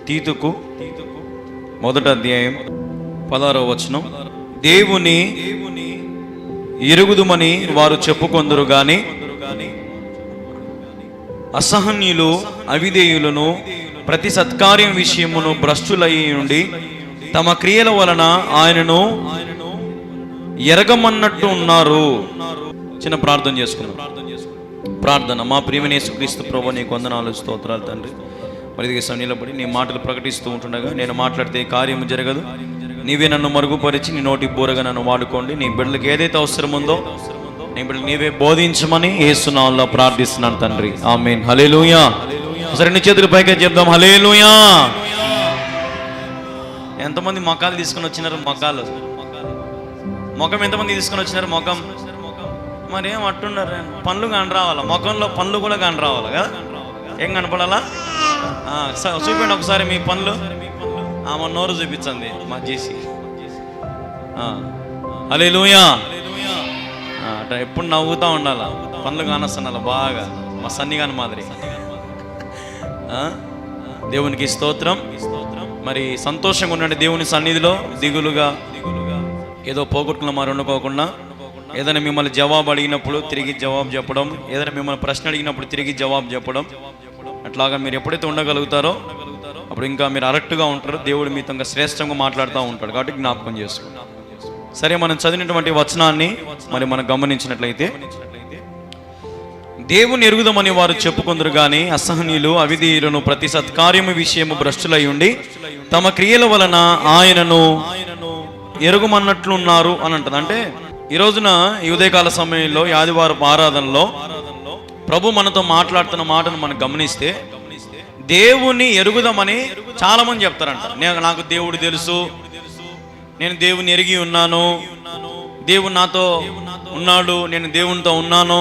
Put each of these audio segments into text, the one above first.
తీతుకు మొదటి అధ్యాయం 16వ వచనం. దేవుని ఎరుగుదుమని వారు చెప్పుకొందురు గాని అసహనీయులు అవిధేయులను ప్రతి సత్కార్యం విషయమును భ్రష్టులయ్యి ఉండి తమ క్రియల వలన ఆయనను ఎరగమన్నట్టు ఉన్నారు. చిన్న ప్రార్థన చేసుకున్నాం. ప్రార్థన. మా ప్రియమైన యేసుక్రీస్తు ప్రభువా, నీకు వందనాలు, స్తోత్రాలు తండ్రి. మరి నిలబడి నీ మాటలు ప్రకటిస్తూ ఉంటుండగా నేను మాట్లాడితే కార్యము జరగదు. నీవే నన్ను మరుగుపరిచి నీ నోటి బూరగా నన్ను వాడుకోండి. నీ బిడ్డలకు ఏదైతే అవసరం ఉందో నీ బిడ్డలు నీవే బోధించమని యేసు నామములో ప్రార్థిస్తున్నాను తండ్రి. ఆమేన్. హల్లెలూయా. సరే, నీ చేతులు పైకి చెప్దాం. హల్లెలూయా. ఎంతమంది మొఖాలు తీసుకొని వచ్చినారు? ముఖం ఎంతమంది తీసుకొని వచ్చినారు? ముఖం మరి ఏం అట్టున్నారు? పనులు కాని రావాలా? ముఖంలో పనులు కూడా కాని రావాలి కదా? ఏం కనపడాలా? చూపండి ఒకసారి మీ పనులు. ఆమె నోరు చూపించండి మా చేసి. హల్లెలూయా. అట్లా ఎప్పుడు నవ్వుతూ ఉండాలా, పనులు కానొస్తున్నాలా బాగా, మా సన్నిగాని మాదిరి. దేవునికి స్తోత్రం. మరి సంతోషంగా ఉండండి దేవుని సన్నిధిలో. దిగులుగా ఏదో పోగొట్టుకున్న మరి ఉండుకోకుండా, ఏదైనా మిమ్మల్ని జవాబు అడిగినప్పుడు తిరిగి జవాబు చెప్పడం, ఏదైనా మిమ్మల్ని ప్రశ్న అడిగినప్పుడు తిరిగి జవాబు చెప్పడం, అట్లాగా మీరు ఎప్పుడైతే ఉండగలుగుతారో అప్పుడు ఇంకా మీరు అరెక్ట్గా ఉంటారు. దేవుడు మీతో ఇంకా శ్రేష్టంగా మాట్లాడుతూ ఉంటాడు. కాబట్టి జ్ఞాపకం చేసుకోండి. సరే, మనం చదివినటువంటి వచనాన్ని మరి మనం గమనించినట్లయితే, దేవుని ఎరుగుదమని వారు చెప్పుకొందరు గాని అసహనీయులు అవిధేయులను ప్రతి సత్కార్యము విషయము భ్రష్టులై ఉండి తమ క్రియల వలన ఆయనను ఎరుగుమన్నట్లున్నారు అని అంటది. అంటే ఈ రోజున ఈ ఉదయకాల సమయంలో ఈ ఆదివారపు ఆరాధనలో ప్రభు మనతో మాట్లాడుతున్న మాటను మనం గమనిస్తే, దేవుని ఎరుగుదామని చాలా మంది చెప్తారంట. నాకు దేవుడు తెలుసు, నేను దేవుని ఎరిగి ఉన్నాను, దేవుడు నాతో ఉన్నాడు, నేను దేవునితో ఉన్నాను,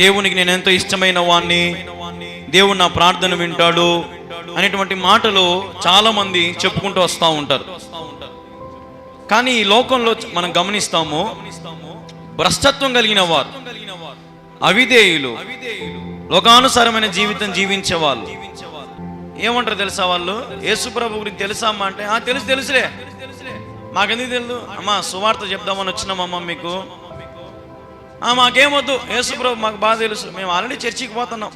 దేవునికి నేను ఎంతో ఇష్టమైన వాణ్ణి, దేవుడు నా ప్రార్థన వింటాడు అనేటువంటి మాటలు చాలా మంది చెప్పుకుంటూ వస్తూ ఉంటారు. కానీ ఈ లోకంలో మనం గమనిస్తాము, భ్రష్టత్వం కలిగిన వారు, అవిధేయులు, లోకానుసారమైన జీవితం జీవించే వాళ్ళు ఏమంటారు తెలుసా? వాళ్ళు యేసు ప్రభు గురించి తెలుసా అమ్మ అంటే, తెలుసులే, మాకెందుకు తెలుసు అమ్మా, సువార్త చెప్దామని వచ్చినామమ్మ మీకు. మాకేమొద్దు, యేసు ప్రభు మాకు బాగా తెలుసు, మేము ఆల్రెడీ చర్చికి పోతున్నాం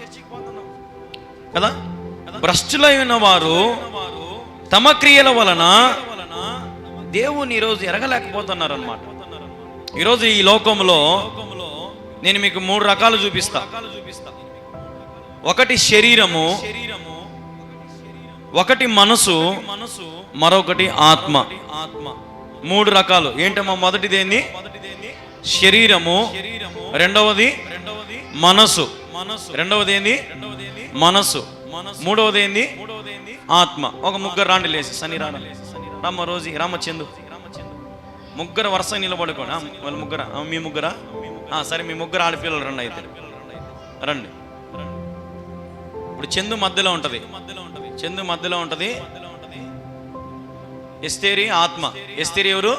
కదా. భ్రష్టులైన వారు తమ క్రియల వలన దేవుని ఈరోజు ఎరగలేకపోతున్నారు అన్నమాట. ఈరోజు ఈ లోకంలో నేను మీకు 3 రకాలు చూపిస్తా. ఒకటి శరీరము, ఒకటి మనసు, మరొకటి ఆత్మ. 3 రకాలు. ఏంటమ్మా? మొదటిది ఏంది? శరీరము. రెండవది మనసు. రెండవది ఏంది? మనసు. మూడవది ఏంది? ఆత్మ. ఒక ముగ్గురు రాండి, లేచి సన్ని రామ్మ, రోజీ, రామ్మ, చందు, ముగ్గురు వరుస నిలబడుకోండి. వాళ్ళు ముగ్గురా? మీ ముగ్గురా? సరే, మీ ముగ్గురు ఆడపిల్లలు రండి. అయితే రండి. ఇప్పుడు చందు మధ్యలో ఉంటది. చందు మధ్యలో ఉంటది. ఎస్తేరి ఆత్మ. ఎస్తేరి ఎవరు?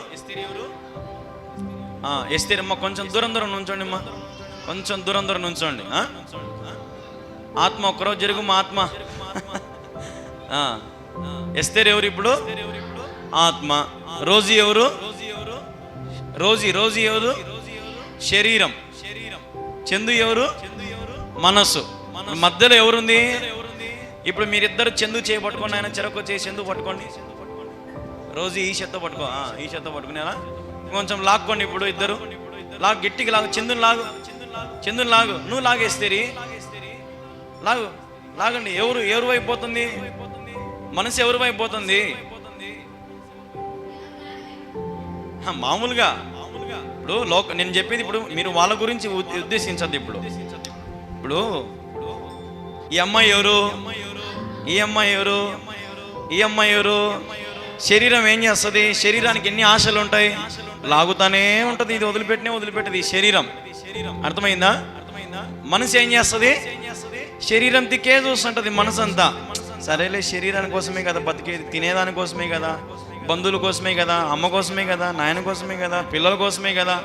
ఎస్తేరి అమ్మ, కొంచెం దూరం నుంచోండి అమ్మా, కొంచెం దూరం నుంచోండి. ఆత్మ ఒక్కరోజు జరుగు మా ఆత్మ. ఎస్తేరి ఎవరు ఇప్పుడు? ఆత్మ. రోజీ ఎవరు? రోజీ ఎవరు? శరీరం. చందు ఎవరు? మనసు. మధ్యలో ఎవరుంది? ఇప్పుడు మీరిద్దరు చందు చేయబట్టుకోండి, ఆయన చెరకు చేసి చందు పట్టుకోండి. రోజు ఈ చేత్తో పట్టుకో, ఈ చేత్తో పట్టుకునేలా కొంచెం లాక్కోండి. ఇప్పుడు ఇద్దరు గట్టిగా లాగు. చందుని లాగు. నువ్వు లాగేస్తేరి లాగండి. ఎవరు వైపు పోతుంది? మనసు ఎవరి వైపు పోతుంది? మామూలుగా ఇప్పుడు నేను చెప్పేది, ఇప్పుడు మీరు వాళ్ళ గురించి ఉద్దేశించద్దు. ఇప్పుడు ఈ అమ్మాయి ఎవరు? ఈ అమ్మాయి ఎవరు? ఈ అమ్మాయి ఎవరు? శరీరం ఏం చేస్తుంది? శరీరానికి ఎన్ని ఆశలు ఉంటాయి? లాగుతానే ఉంటది. ఇది వదిలిపెట్టది ఈ శరీరం. అర్థమైందా? మనసు ఏం చేస్తుంది? శరీరం తిక్కే చూస్తుంటది మనసు అంతా. సరేలే, శరీరాని కోసమే కదా బతికేది, తినేదాని కోసమే కదా, బంధువుల కోసమే కదా, అమ్మ కోసమే కదా, నాయన కోసమే కదా, పిల్లల కోసమే కదా,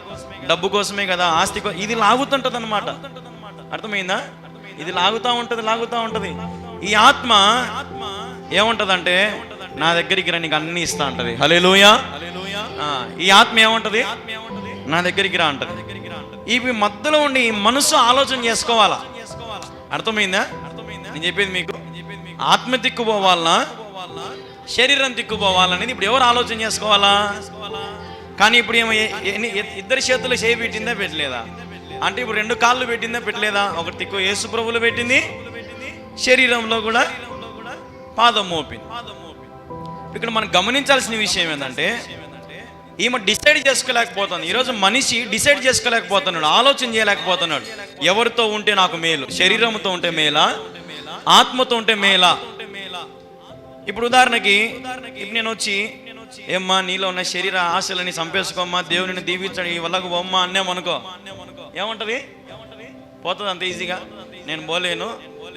డబ్బు కోసమే కదా, ఆస్తి ఇది లాగుతుంటది అన్నమాట. అర్థమైందా? ఇది లాగుతూ ఉంటది. ఈ ఆత్మ ఏముంటదంటే నా దగ్గరికి రా నీకు అన్ని ఇస్తా అంటది. హల్లెలూయా. ఈ ఆత్మ ఏముంటది? నా దగ్గరికి రా అంటది. ఇవి మధ్యలో ఉండి మనసు ఆలోచన చేసుకోవాలా. అర్థమైందా నేను చెప్పేది మీకు? ఆత్మ దిక్కుపోవాలనా శరీరం దిక్కుపోవాలనేది ఇప్పుడు ఎవరు ఆలోచన చేసుకోవాలా? కానీ ఇప్పుడు ఏమో ఇద్దరి చేతులు చేయి పెట్టిందా పెట్టలేదా? అంటే ఇప్పుడు 2 కాళ్ళు పెట్టిందా పెట్టలేదా? ఒక దిక్కు యేసు ప్రభువులు పెట్టింది, శరీరంలో కూడా పాదం మోపింది. ఇక్కడ మనం గమనించాల్సిన విషయం ఏంటంటే ఈమె డిసైడ్ చేసుకోలేకపోతుంది. ఈరోజు మనిషి డిసైడ్ చేసుకోలేకపోతున్నాడు, ఆలోచన చేయలేకపోతున్నాడు. ఎవరితో ఉంటే నాకు మేలు? శరీరంతో ఉంటే మేలా, ఆత్మతో ఉంటే మేలా? ఇప్పుడు ఉదాహరణకి ఇప్పుడు నేను వచ్చి ఏమ్మా నీలో ఉన్న శరీర ఆశలని చంపేసుకోమ్మా, దేవుని దీవించండి ఈ వల్లకు బొమ్మ అన్నామనుకో, ఏముంటది? పోతుంది అంత ఈజీగా. నేను పోలేను,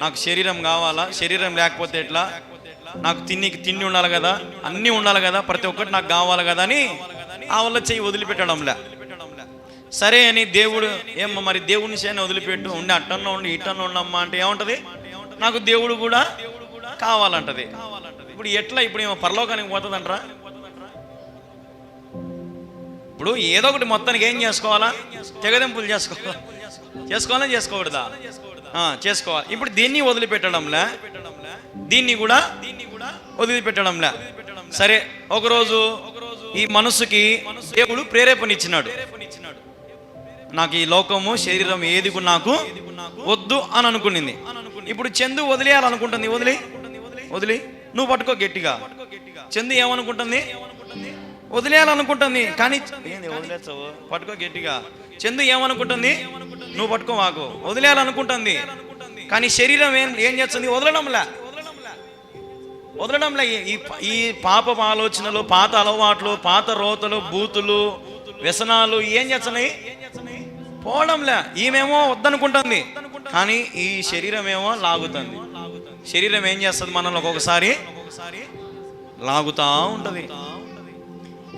నాకు శరీరం కావాలా, శరీరం లేకపోతే ఎట్లా, నాకు తిండి ఉండాలి కదా, అన్నీ ఉండాలి కదా, ప్రతి ఒక్కటి నాకు కావాలి కదా అని ఆ వల్ల చెయ్యి వదిలిపెట్టడంలే. సరే అని దేవుడు ఏమ్మా మరి దేవుడిని చేయని వదిలిపెట్టు, ఉండి అట్టన్నా ఉండి ఇట్టన్నా ఉండమ్మా అంటే ఏముంటది? నాకు దేవుడు కూడా కావాలంటది. ఇప్పుడు ఎట్లా? ఇప్పుడు ఏమో పరలోకానికి పోతుందంటరా? ఇప్పుడు ఏదో ఒకటి మొత్తానికి ఏం చేసుకోవాలా? తెగదెంపులు చేసుకోవాలా చేసుకోకూడదా? చేసుకోవాలి. ఇప్పుడు దీన్ని వదిలిపెట్టడంలే, దీన్ని కూడా వదిలిపెట్టడంలే. సరే ఒకరోజు ఈ మనసుకి దేవుడు ప్రేరేపణ ఇచ్చినాడు, నాకు ఈ లోకము శరీరం ఏది నాకు వద్దు అని అనుకునింది. ఇప్పుడు చందు వదిలేయాలనుకుంటుంది. వదిలి నువ్వు పట్టుకో గట్టిగా. చందు ఏమనుకుంటుంది? వదిలేయాలనుకుంటుంది. కానీ వదిలేస్తావు, పట్టుకో గట్టిగా. చందు ఏమనుకుంటుంది? నువ్వు పట్టుకో మాకు, వదిలేయాలనుకుంటుంది. కానీ శరీరం ఏం చేస్తుంది? వదలడంలే. ఈ పాప ఆలోచనలు, పాత అలవాట్లు, పాత రోతలు, బూతులు, వ్యసనాలు ఏం చేస్తున్నాయి? పోవడంలే. ఈమెమో వద్దనుకుంటుంది, కానీ ఈ శరీరం ఏమో లాగుతుంది. శరీరం ఏం చేస్తుంది? మనల్ని ఒక్కొక్కసారి లాగుతా ఉంటుంది.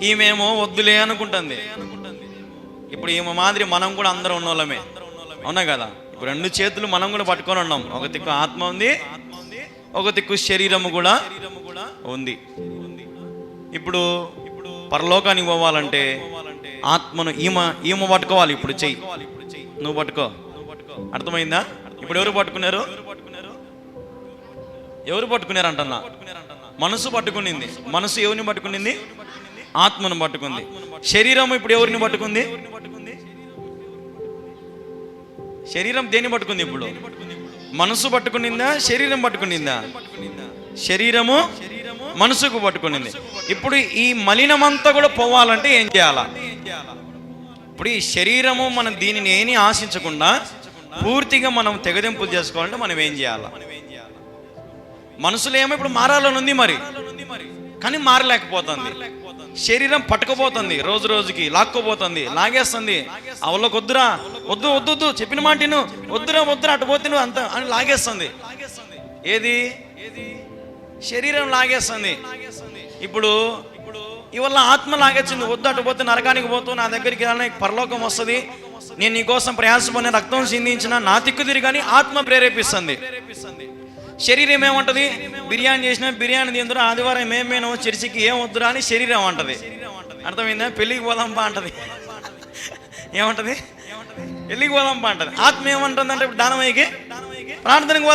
ఈమెమో వద్దులే అనుకుంటుంది. ఇప్పుడు ఈమె మాదిరి మనం కూడా అందరం ఉన్నోళ్ళమే, అవునా కదా? ఇప్పుడు 2 చేతులు మనం కూడా పట్టుకొని ఉన్నాం. ఒక దిక్కు ఆత్మ ఉంది, ఒక దిక్కు శరీరము కూడా ఉంది. ఇప్పుడు పరలోకానికి పోవాలంటే ఆత్మను ఈమె పట్టుకోవాలి. ఇప్పుడు చెయ్యి నువ్వు పట్టుకో. అర్థమైందా? ఇప్పుడు ఎవరు పట్టుకున్నారు అంటన్నా? మనసు పట్టుకునింది. మనసు ఎవరిని పట్టుకునింది? ఆత్మను పట్టుకుంది. శరీరం ఇప్పుడు ఎవరిని పట్టుకుంది? శరీరం దేన్ని పట్టుకుంది? ఇప్పుడు మనసు పట్టుకునిందా, శరీరం పట్టుకునిందా? శరీరము మనసుకు పట్టుకునింది. ఇప్పుడు ఈ మలినమంతా కూడా పోవాలంటే ఏం చేయాలా? ఇప్పుడు ఈ శరీరము మనం దీనిని ఏమీ ఆశించకుండా పూర్తిగా మనం తెగదెంపులు చేసుకోవాలంటే మనం ఏం చేయాలా? మనసులో ఏమో ఇప్పుడు మారాలని ఉంది మరి, కానీ మారలేకపోతుంది. శరీరం పట్టుకుపోతుంది, రోజు రోజుకి లాక్కోపోతుంది, లాగేస్తుంది. అవలోకి వద్దురా, వద్దు చెప్పిన మాట వద్దురా అటు పోతే నువ్వు అంత అని లాగేస్తుంది. ఏది? శరీరం లాగేస్తుంది. ఇప్పుడు ఇవల్ల ఆత్మ లాగేస్తుంది. వద్దు అటు పోతే నరకానికి పోతూ నా దగ్గరికి రానికి పరలోకం వస్తుంది, నేను నీకోసం ప్రయాసపడిన రక్తం చిందించిన నా తిక్కు తిరిగాని ఆత్మ ప్రేరేపిస్తుంది. శరీరం ఏమంటది? బిర్యానీ చేసిన బిర్యానీ తిందురా, ఆదివారం ఏమేనో చర్చికి ఏం వద్దురా అని శరీరం అంటది. అర్థమైందా? పెళ్ళికి పోదాంపా అంటది. ఏమంటది? పెళ్ళికి పోదాంపా అంటది. ఆత్మ ఏమంటుందంటే ఇప్పుడు దానమయ్యకి ప్రార్థనకు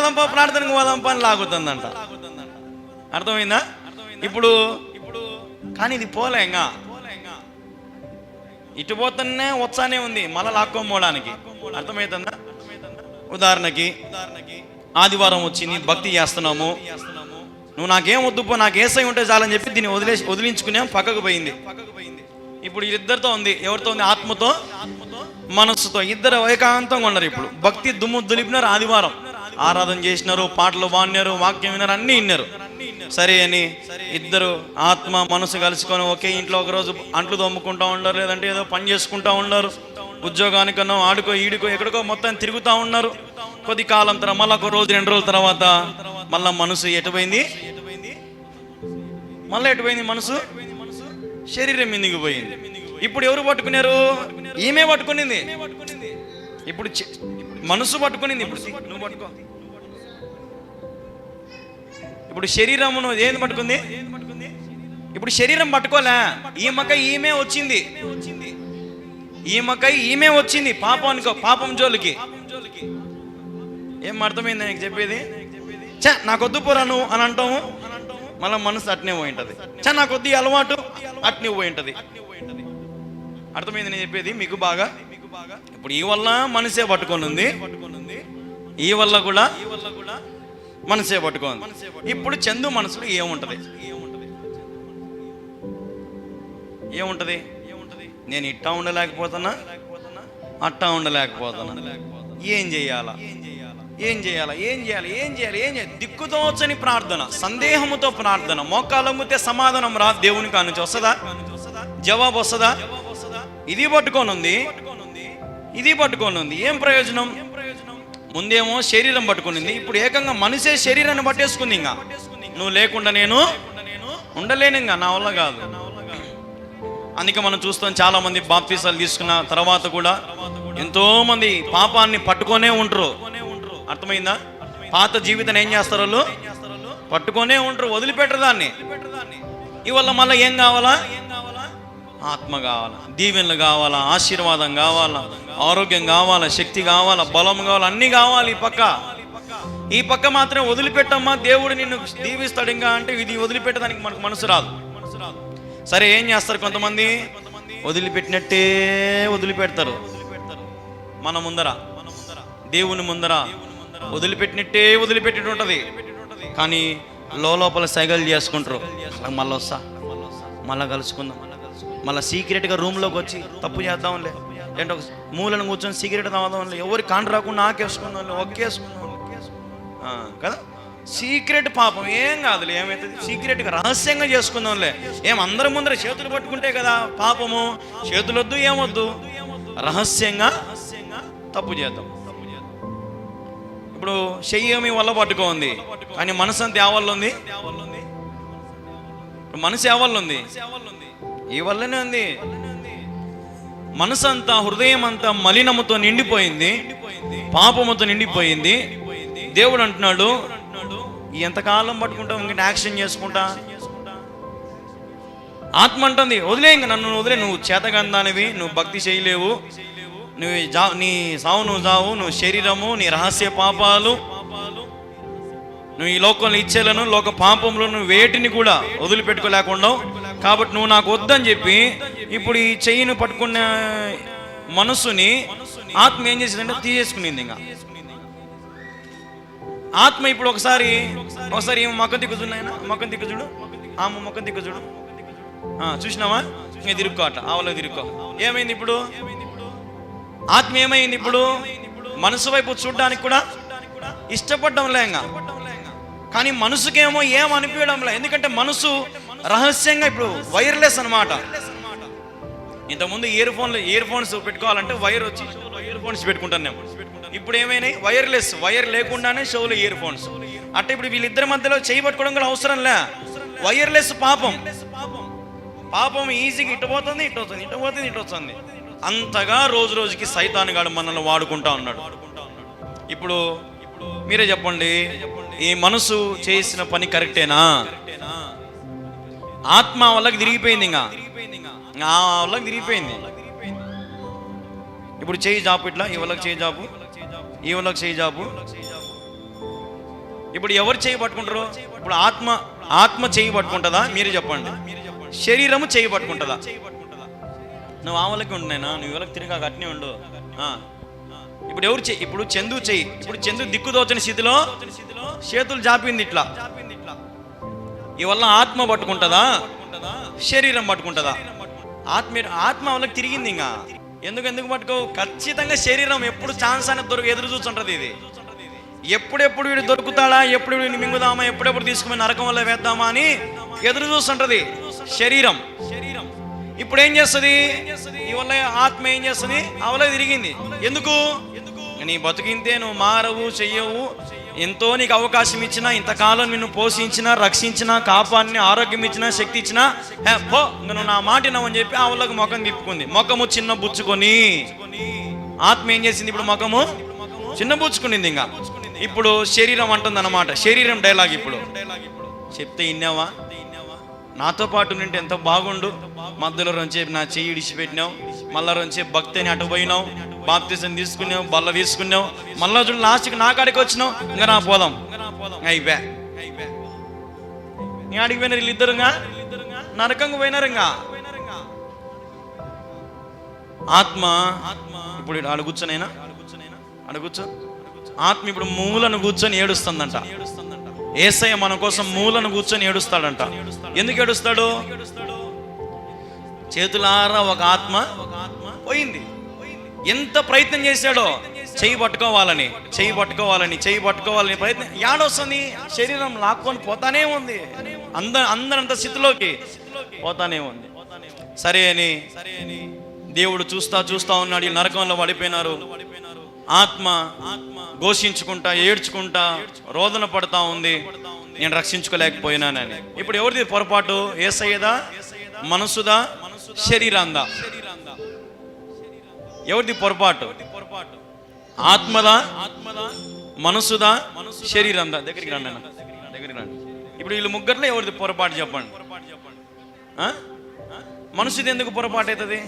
పోదాంపా అని లాగుతుందంట. అర్థమైందా? ఇప్పుడు కానీ ఇది పోలే, ఇంకా ఇటు పోతేనే వచ్చానే ఉంది, మళ్ళీ లాక్కోపోవడానికి. అర్థమవుతుందా? ఉదాహరణకి ఆదివారం వచ్చింది, భక్తి చేస్తున్నాము, నువ్వు నాకేం వద్దు పో, నాకు ఏసై ఉంటే చాలని చెప్పి దీన్ని వదిలించుకునే పక్కకు పోయింది. ఇప్పుడు ఇద్దరితో ఉంది. ఎవరితో ఉంది? ఆత్మతో మనస్సుతో. ఇద్దరు ఏకాంతంగా ఉన్నారు. ఇప్పుడు భక్తి దుమ్ము దులిపినారు. ఆదివారం ఆరాధన చేసినారు, పాటలు పాడినారు, వాక్యం విన్నారు, అన్నీ విన్నారు. సరే అని ఇద్దరు ఆత్మ మనసు కలుసుకొని ఒకే ఇంట్లో ఒకరోజు అంట్లు తోముకుంటా ఉన్నారు, లేదంటే ఏదో పని చేసుకుంటా ఉన్నారు, ఉద్యోగానికన్నా ఆడుకో ఈడుకో ఎక్కడికో మొత్తం తిరుగుతూ ఉన్నారు. కొద్ది కాలం తర్వాత మళ్ళీ ఒక రోజు 2 రోజుల తర్వాత మళ్ళీ మనసు ఎటుపోయింది? మనసు శరీరం మీదకి పోయింది. ఇప్పుడు ఎవరు పట్టుకున్నారు? ఈమె పట్టుకునింది. ఇప్పుడు మనసు పట్టుకునింది. ఇప్పుడు నువ్వు పట్టుకో. ఇప్పుడు శరీరమును ఏంది పట్టుకుంది? ఇప్పుడు శరీరం పట్టుకోలే, ఈమె వచ్చింది, ఈమె వచ్చింది పాపం జోలికి. ఏం అర్థమైంది నీకు చెప్పేది? నాకొద్దు పోరాను అని అంటాము, మళ్ళీ మనసు అట్నే పోయి ఉంటుంది. నాకొద్దు అలవాటు అట్నే పోయి ఉంటుంది. అర్థమైంది నేను చెప్పేది మీకు బాగా? ఇప్పుడు ఈ వల్ల మనసే పట్టుకొని ఉంది, ఈ వల్ల కూడా మనసే పట్టుకోండి. ఇప్పుడు చందు మనసులో ఏముంటది? నేను ఇట్టా ఉండలేకపోతున్నా, అట్టా ఉండలేకపోతున్నా, ఏం చేయాలా? దిక్కుతోచని ప్రార్థన, సందేహముతో ప్రార్థన, మోకాలొంగితే సమాధానం రా దేవుని కానుంచి వస్తుందా? జవాబు వస్తుందా? ఇది పట్టుకొని ఉంది, ఏం ప్రయోజనం? ముందేమో శరీరం పట్టుకునింది, ఇప్పుడు ఏకంగా మనిషే శరీరాన్ని పట్టేసుకుంది. ఇంకా నువ్వు లేకుండా నేను ఉండలేను, ఇంకా నా వల్ల కాదు. అందుకే మనం చూస్తాం, చాలా మంది బాప్తీసాలు తీసుకున్న తర్వాత కూడా ఎంతో మంది పాపాన్ని పట్టుకొనే ఉంటారు. అర్థమైందా? పాత జీవితాన్ని ఏం చేస్తారు వాళ్ళు? పట్టుకొనే ఉంటారు, వదిలిపెట్టరు దాన్ని. ఇవల్ల మళ్ళీ ఏం కావాలా? ఆత్మ కావాలా, దీవెనలు కావాలా, ఆశీర్వాదం కావాలా, ఆరోగ్యం కావాలా, శక్తి కావాలా, బలం కావాలా, అన్నీ కావాలి. ఈ పక్క మాత్రం వదిలిపెట్టమ్మా, దేవుడు నిన్ను దీవిస్తాడు ఇంకా అంటే ఇది వదిలిపెట్టడానికి మనకు మనసు రాదు. సరే ఏం చేస్తారు కొంతమంది? వదిలిపెట్టినట్టే వదిలిపెడతారు. మన ముందర, దేవుని ముందర వదిలిపెట్టినట్టే వదిలిపెట్టి ఉంటుంది, కానీ లోపల సైగలు చేసుకుంటారు. మళ్ళీ వస్తా, మళ్ళీ కలుసుకుందాం, మళ్ళీ సీక్రెట్గా రూమ్లోకి వచ్చి తప్పు చేద్దాంలే, ఏంటో మూలను కూర్చొని సిగరెట్ తాగుదాంలే, ఎవరి కాంట రాకుండా ఆకేసుకుందాంలే, ఒక్కేసుకుందాం కదా. సీక్రెట్ పాపం ఏం కాదులే, ఏమవుతుంది? సీక్రెట్గా రహస్యంగా చేసుకుందాంలే, అందరి ముందర చేతులు పట్టుకుంటే కదా పాపము. చేతులొద్దు, ఏమొద్దు, రహస్యంగా తప్పు చేద్దాం. ఇప్పుడు చెయ్యి వల్ల పట్టుకోంది, కానీ మనసు అంతా ఎవరిలో ఉంది? ఇప్పుడు మనసు ఎవరిలో ఉంది? ఈ వల్లనే ఉంది. మనసు అంతా, హృదయం అంతా మలినముతో నిండిపోయింది, పాపముతో నిండిపోయింది. దేవుడు అంటున్నాడు, ఎంతకాలం పట్టుకుంటావు, ఇంక యాక్షన్ చేసుకుంటా? ఆత్మ అంటుంది, వదిలే, ఇంక నన్ను వదిలే, నువ్వు చేతగందానివి, నువ్వు భక్తి చేయలేవు, నీ సావు నువ్వు చావు, నువ్వు శరీరము, నీ రహస్య పాపాలు, నువ్వు ఈ లోకంలో ఇచ్చేలను, లోక పాపంలో నువ్వు వేటిని కూడా వదిలిపెట్టుకోలేకుండా, కాబట్టి నువ్వు నాకు వద్దని చెప్పి ఇప్పుడు ఈ చెయ్యిని పట్టుకున్న మనసుని ఆత్మ ఏం చేసిందంటే తీసేసుకునింది. ఇంకా ఆత్మ ఇప్పుడు ఒకసారి మొక్కం దిక్కు చూడు, మొక్కం దిక్కు చూడు, మొక్కం దిక్కు చూడు, చూసినావా? ఇంకా తిరుక్కో, అట్లా ఆవలో తిరుక్కో. ఏమైంది ఇప్పుడు? ఆత్మ ఏమైంది ఇప్పుడు? మనసు వైపు చూడడానికి కూడా ఇష్టపడడంలే ఇంకా, కానీ మనసుకేమో ఏం అనిపించడంలే. ఎందుకంటే మనసు రహస్యంగా ఇప్పుడు వైర్లెస్ అనమాట. ఇంతకుముందు ఇయర్ ఫోన్స్ పెట్టుకోవాలంటే వైర్ వచ్చి ఇయర్ ఫోన్స్ పెట్టుకుంటాను నేను. ఇప్పుడు ఏమైనాయి? వైర్లెస్, వైర్ లేకుండానే షోలో ఇయర్ ఫోన్స్. అంటే ఇప్పుడు వీళ్ళిద్దరి మధ్యలో చేయి పట్టుకోవడం కూడా అవసరం లే. వైర్లెస్ పాపం ఈజీగా ఇటు పోతుంది, ఇటు వస్తుంది. అంతగా రోజు రోజుకి సైతాను గాడు మనల్ని వాడుకుంటా ఉన్నాడు. ఇప్పుడు మీరే చెప్పండి, ఈ మనసు చేసిన పని కరెక్టేనా? ఆత్మ వాళ్ళకి తిరిగిపోయింది, ఇంకా వాళ్ళకి తిరిగిపోయింది. ఇప్పుడు చేయి జాపు, ఇట్లా ఈ వాళ్ళకి చేయి జాపు, ఈ వాళ్ళకి చేయి జాపు. ఇప్పుడు ఎవరు చేయి పట్టుకుంటారు? ఇప్పుడు ఆత్మ చేయి పట్టుకుంటుందా? మీరు చెప్పండి. శరీరము చేయి పట్టుకుంటుందా? నువ్వు ఆ వాళ్ళకి ఉంటున్నాయినా, నువ్వు వాళ్ళకి తిరిగా అట్నే ఉండు. ఇప్పుడు ఎవరు చెయ్యి? ఇప్పుడు చందు చెయ్యి. ఇప్పుడు చందు దిక్కుదోచని స్థితిలో చేతులు జాపింది ఇట్లా. ఈ వల్ల ఆత్మ పట్టుకుంటుందా, శరీరం పట్టుకుంటుందా? ఆత్మ వాళ్ళకి తిరిగింది. ఇంకా ఎందుకు పట్టుకో? ఖచ్చితంగా శరీరం ఎప్పుడు ఛాన్స్ అనేది ఎదురు చూస్తుంటది. ఇది ఎప్పుడెప్పుడు వీడు దొరుకుతాడా, ఎప్పుడు వీడిని మింగుదామా, ఎప్పుడెప్పుడు తీసుకుని నరకం వల్ల వేద్దామా అని ఎదురు చూస్తుంటది శరీరం. ఇప్పుడు ఏం చేస్తుంది? ఈ వల్ల ఆత్మ ఏం చేస్తుంది? అవలే తిరిగింది. ఎందుకు? నీ బతుకింతే, నువ్వు మారవు, చెయ్యవు, ఎంతో నీకు అవకాశం ఇచ్చినా, ఇంతకాలం నిన్ను పోషించినా, రక్షించినా, కాపాడినా, ఆరోగ్యం ఇచ్చినా, శక్తి ఇచ్చినా, పో నువ్వు నా మాట విన్నావని చెప్పి ఆ వాళ్ళకి ముఖం తిప్పుకుంది. ముఖము చిన్న బుచ్చుకొని ఆత్మ ఏం చేసింది? ఇప్పుడు ముఖము చిన్న బుచ్చుకునింది. ఇంకా ఇప్పుడు శరీరం అంటుంది అన్నమాట. శరీరం డైలాగ్ ఇప్పుడు చెప్తే ఇన్నావా? నాతో పాటు నింటే ఎంత బాగుండు. మధ్యలో నుంచి నా చెయ్యి ఇడిచిపెట్టినావు, మళ్ళా నుంచి భక్తిని అటు పోయినావు, బాప్తిజం తీసుకున్నావు, బల్ల తీసుకున్నావు, మళ్ళా చూడు లాస్ట్కి నా కాడికి వచ్చినావు. ఇంకా నా పోదాం అయిపోయా. నీ ఆడికి పోయినారు వీళ్ళిద్దరుగా, నరకంగా పోయినారు. ఇంకా ఆత్మ ఇప్పుడు ఆడ కూర్చొనైనా అడుగుచ్చు. ఆత్మ ఇప్పుడు మూలను కూర్చొని ఏడుస్తుందంట. యేసయ్య మన కోసం మూలను కూర్చొని ఏడుస్తాడంట. ఎందుకు ఏడుస్తాడు? చేతులారా ఒక ఆత్మ పోయింది. ఎంత ప్రయత్నం చేశాడో చెయ్యి పట్టుకోవాలని ప్రయత్నం ఏడొస్తుంది. శరీరం లాక్కొని పోతానే ఉంది, అందరంత స్థితిలోకి పోతానే ఉంది. సరే అని దేవుడు చూస్తా ఉన్నాడు. ఈ నరకంలో పడిపోయినారు. ఆత్మ ఘోషించుకుంటా, ఏడ్చుకుంటా, రోదన పడతా ఉంది, నేను రక్షించుకోలేకపోయినానని. ఇప్పుడు ఎవరిది పొరపాటు? యేసయ్యదా, మనసుదా, శరీరాందా? ఎవరిది పొరపాటు? ఆత్మదా, మనసుదా, శరీరందా? దగ్గరికి రండి, దగ్గరికి రండి. ఇప్పుడు వీళ్ళు ముగ్గురులో ఎవరిది పొరపాటు చెప్పండి. మనసుది ఎందుకు పొరపాటు అవుతుంది?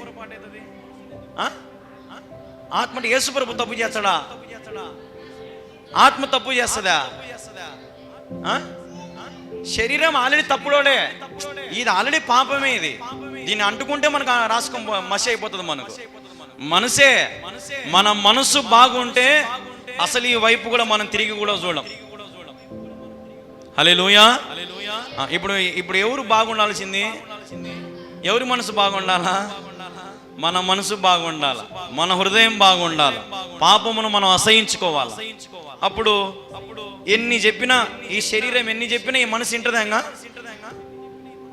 ఆత్మ అంటే యేసుప్రభు తప్పు చేస్తాడా? ఆత్మ తప్పు చేస్తుందా? శరీరం ఆల్రెడీ తప్పుడోడే, ఇది ఆల్రెడీ పాపమే. దీన్ని అంటుకుంటే మనకు మసి అయిపోతుంది. మనసే మన మనసు బాగుంటే అసలు ఈ వైపు కూడా మనం తిరిగి కూడా చూడం. హల్లెలూయా. ఇప్పుడు ఎవరు బాగుండాల్సింది? ఎవరి మనసు బాగుండాలా? మన మనసు బాగుండాలి, మన హృదయం బాగుండాలి, పాపమును మనం అసహించుకోవాలి. అప్పుడు ఎన్ని చెప్పినా, ఈ శరీరం ఎన్ని చెప్పినా ఈ మనసు వింటదా?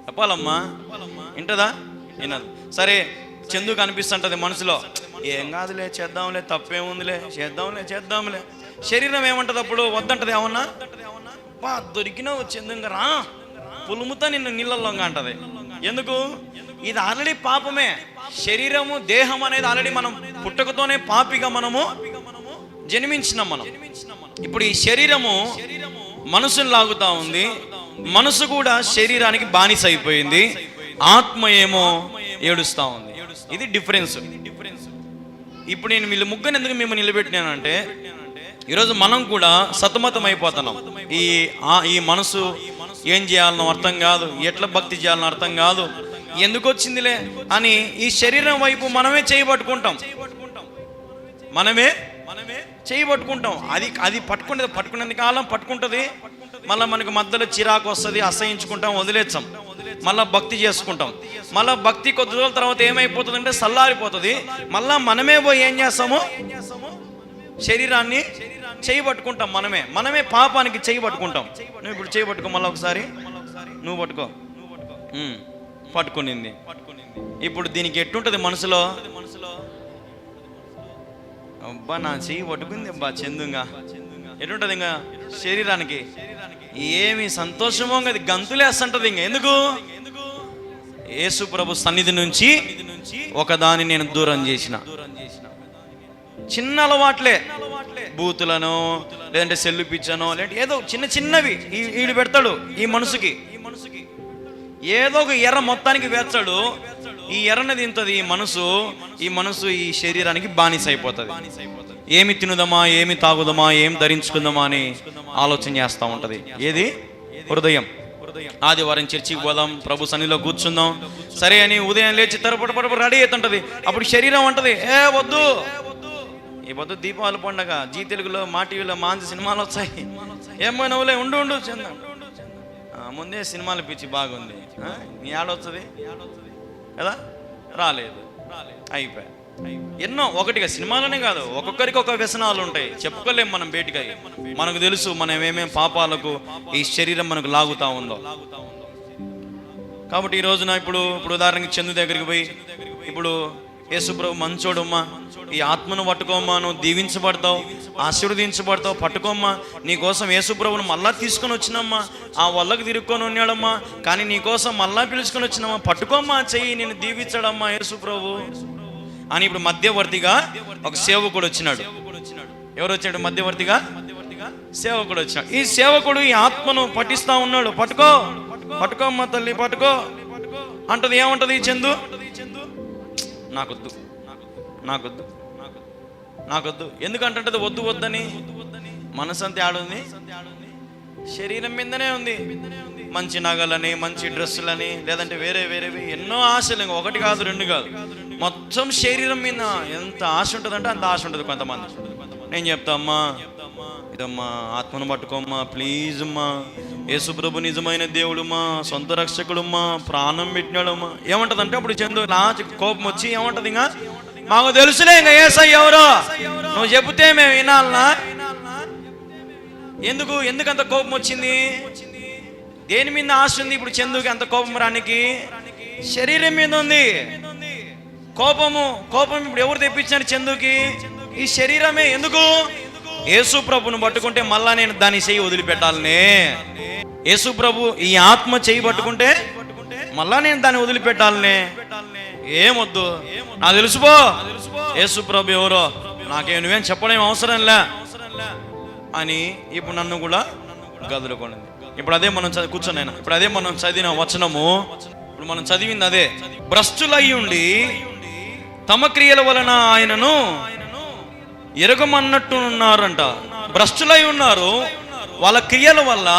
చెప్పాలమ్మా, వింటదా? వినదు. సరే, చందుకు అనిపిస్తుంటది మనసులో, ఏం కాదులే, చేద్దాంలే, తప్పేముందిలే, చేద్దాంలే. శరీరం ఏమంటది అప్పుడు? వద్దంటది. ఏమన్నా బా దొరికినావు చందుగా రా, పులుముతా నిన్ను నీళ్ళల్లోగా అంటది. ఎందుకు? ఇది ఆల్రెడీ పాపమే. శరీరము, దేహం అనేది ఆల్రెడీ మనం పుట్టకతోనే పాపిగా మనము జన్మించినాం. మనం ఇప్పుడు ఈ శరీరము మనసును లాగుతా ఉంది, మనసు కూడా శరీరానికి బానిస అయిపోయింది, ఆత్మ ఏమో ఏడుస్తా ఉంది. ఇది డిఫరెన్స్. ఇప్పుడు నేను వీళ్ళు ముగ్గురు ఎందుకు మేము నిలబెట్టినానంటే, ఈరోజు మనం కూడా సతమతం అయిపోతున్నాం. ఈ మనసు ఏం చేయాలనో అర్థం కాదు, ఎట్లా భక్తి చేయాలనో అర్థం కాదు, ఎందుకు వచ్చిందిలే అని ఈ శరీరం వైపు మనమే చేయబట్టుకుంటాం. అది పట్టుకునేది కాలం పట్టుకుంటుంది. మళ్ళీ మనకు మధ్యలో చిరాకు వస్తుంది, అసహించుకుంటాం, వదిలేస్తాం, మళ్ళీ భక్తి చేసుకుంటాం. మళ్ళీ భక్తి కొద్ది రోజుల తర్వాత ఏమైపోతుంది అంటే చల్లారిపోతుంది. మళ్ళీ మనమే పోయి ఏం చేస్తాము? శరీరాన్ని చేయబట్టుకుంటాం. మనమే పాపానికి చేయబట్టుకుంటాం. నువ్వు ఇప్పుడు చేయబట్టుకో, మళ్ళీ ఒకసారి నువ్వు పట్టుకో. పట్టుకునింది. ఇప్పుడు దీనికి ఎట్టుంటది మనసులో? అబ్బా నా చెయ్యి పట్టుకుంది అబ్బా చందుగా, ఎటుంటది? ఇంకా శరీరానికి ఏమి సంతోషమో, అది గంతులేస్తుంటది. ఇంకా ఎందుకు? యేసు ప్రభు సన్నిధి నుంచి ఒకదాన్ని నేను దూరం చేసిన. చిన్న అలవాట్లే, బూతులను, లేదంటే సెల్లు పిచ్చనో, లేదంటే ఏదో చిన్నవి ఈడు పెడతాడు ఈ మనసుకి. ఏదో ఒక ఎర్ర మొత్తానికి వేస్తాడు. ఈ ఎర్రని తింటుంది ఈ మనసు ఈ శరీరానికి బానిస అయిపోతుంది. ఏమి తినుదమా, ఏమి తాగుదమా, ఏం ధరించుకుందామా అని ఆలోచన చేస్తూ ఉంటది. ఏది? హృదయం. ఆదివారం చర్చికి పోదాం, ప్రభు సన్నిధిలో కూర్చుందాం, సరే అని ఉదయం లేచి తరపడ రెడీ అవుతుంటది. అప్పుడు శరీరం అంటది, వద్దు, ఈ పొద్దు దీపావళి పండగ, జీ తెలుగులో, మా టీవీలో మంచి సినిమాలు వచ్చాయి, ఏమైనావులే, ఉండు చందా, ముందే సినిమాలు పిచ్చి బాగుంది, నీ ఆడొస్తుంది కదా, రాలేదు, అయిపోయా. ఎన్నో, ఒకటిగా సినిమాలనే కాదు, ఒక్కొక్కరికి ఒక వ్యసనాలు ఉంటాయి, చెప్పుకోలేము మనం బయటికి. మనకు తెలుసు మనం ఏమేమి పాపాలకు ఈ శరీరం మనకు లాగుతా ఉందో. కాబట్టి ఈ రోజున ఇప్పుడు ఉదాహరణకి చందు దగ్గరికి పోయి, ఇప్పుడు యేసుప్రభు మంచోడమ్మా, ఈ ఆత్మను పట్టుకోమ్మా, నువ్వు దీవించబడతావు, ఆశీర్వదించబడతావు, పట్టుకోమ్మా, నీకోసం యేసుప్రభును మళ్ళా తీసుకొని వచ్చినమ్మా, ఆ వల్లకు తిరుక్కొని ఉన్నాడమ్మా, కానీ నీకోసం మళ్ళా పిలుచుకొని వచ్చినమ్మా, పట్టుకోమ్మా, చెయ్యి, నేను దీవించడమ్మా యేసుప్రభు అని. ఇప్పుడు మధ్యవర్తిగా ఒక సేవకుడు వచ్చినాడు. ఎవరు వచ్చాడు మధ్యవర్తిగా? సేవకుడు వచ్చాడు. ఈ సేవకుడు ఈ ఆత్మను పట్టిస్తా ఉన్నాడు. పట్టుకో పట్టుకో అమ్మ తల్లి పట్టుకో అంటది. ఏమంటది ఈ చందు? నాకొద్దు నాకొద్దు నాకొద్దు. ఎందుకంటే వద్దు వద్దని. మనసు అంతే ఆడుంది, శరీరం మీదనే ఉంది. మంచి నగలని, మంచి డ్రెస్సులని, లేదంటే వేరే వేరేవి ఎన్నో ఆశలు. ఒకటి కాదు రెండు కాదు, మొత్తం శరీరం మీద ఎంత ఆశ ఉంటుందంటే అంత ఆశ ఉంటుంది కొంతమంది. నేను చెప్తా అమ్మా, ఇదమ్మా ఆత్మను పట్టుకోమ్మా ప్లీజ్ అమ్మా. యేసు ప్రభు నిజమైన దేవుడుమ్మా, సొంత రక్షకుడుమ్మా, ప్రాణం పెట్టినాడమ్మా. ఏమంటదంటే అప్పుడు చందు నా కోపం వచ్చి ఏమంటది, ఇంకా మాకు తెలుసులే ఇంకా యేసయ్య ఎవరో, నువ్వు చెబితే మేము వినాలనా? ఎందుకంత కోపం వచ్చింది? దేని మీద ఆశ ఉంది ఇప్పుడు చందుకి అంత కోపం రానికి? శరీరం మీద ఉంది కోపం ఇప్పుడు ఎవరు తెప్పించారు చందుకి? ఈ శరీరమే. ఎందుకు? యేసు ప్రభును పట్టుకుంటే మళ్ళా నేను దాని చెయ్యి వదిలిపెట్టాలనే. యేసు ప్రభు ఈ ఆత్మ చెయ్యి పట్టుకుంటే మళ్ళా నేను దాన్ని వదిలిపెట్టాలనే. ఏమొద్దు, నాకు తెలుసుకో యేసు ప్రభు ఎవరో, నాకేం నువ్వేం చెప్పడం అవసరంలే అని ఇప్పుడు నన్ను కూడా గదులుకోండి. ఇప్పుడు అదే మనం కూర్చొని ఇప్పుడు అదే మనం చదివిన వచనము. ఇప్పుడు మనం చదివింది అదే. భ్రష్టులయ్యుండి తమ క్రియల వలన ఆయనను ఎరగమన్నట్టున్నారంట. భ్రష్టులై ఉన్నారు, వాళ్ళ క్రియల వల్ల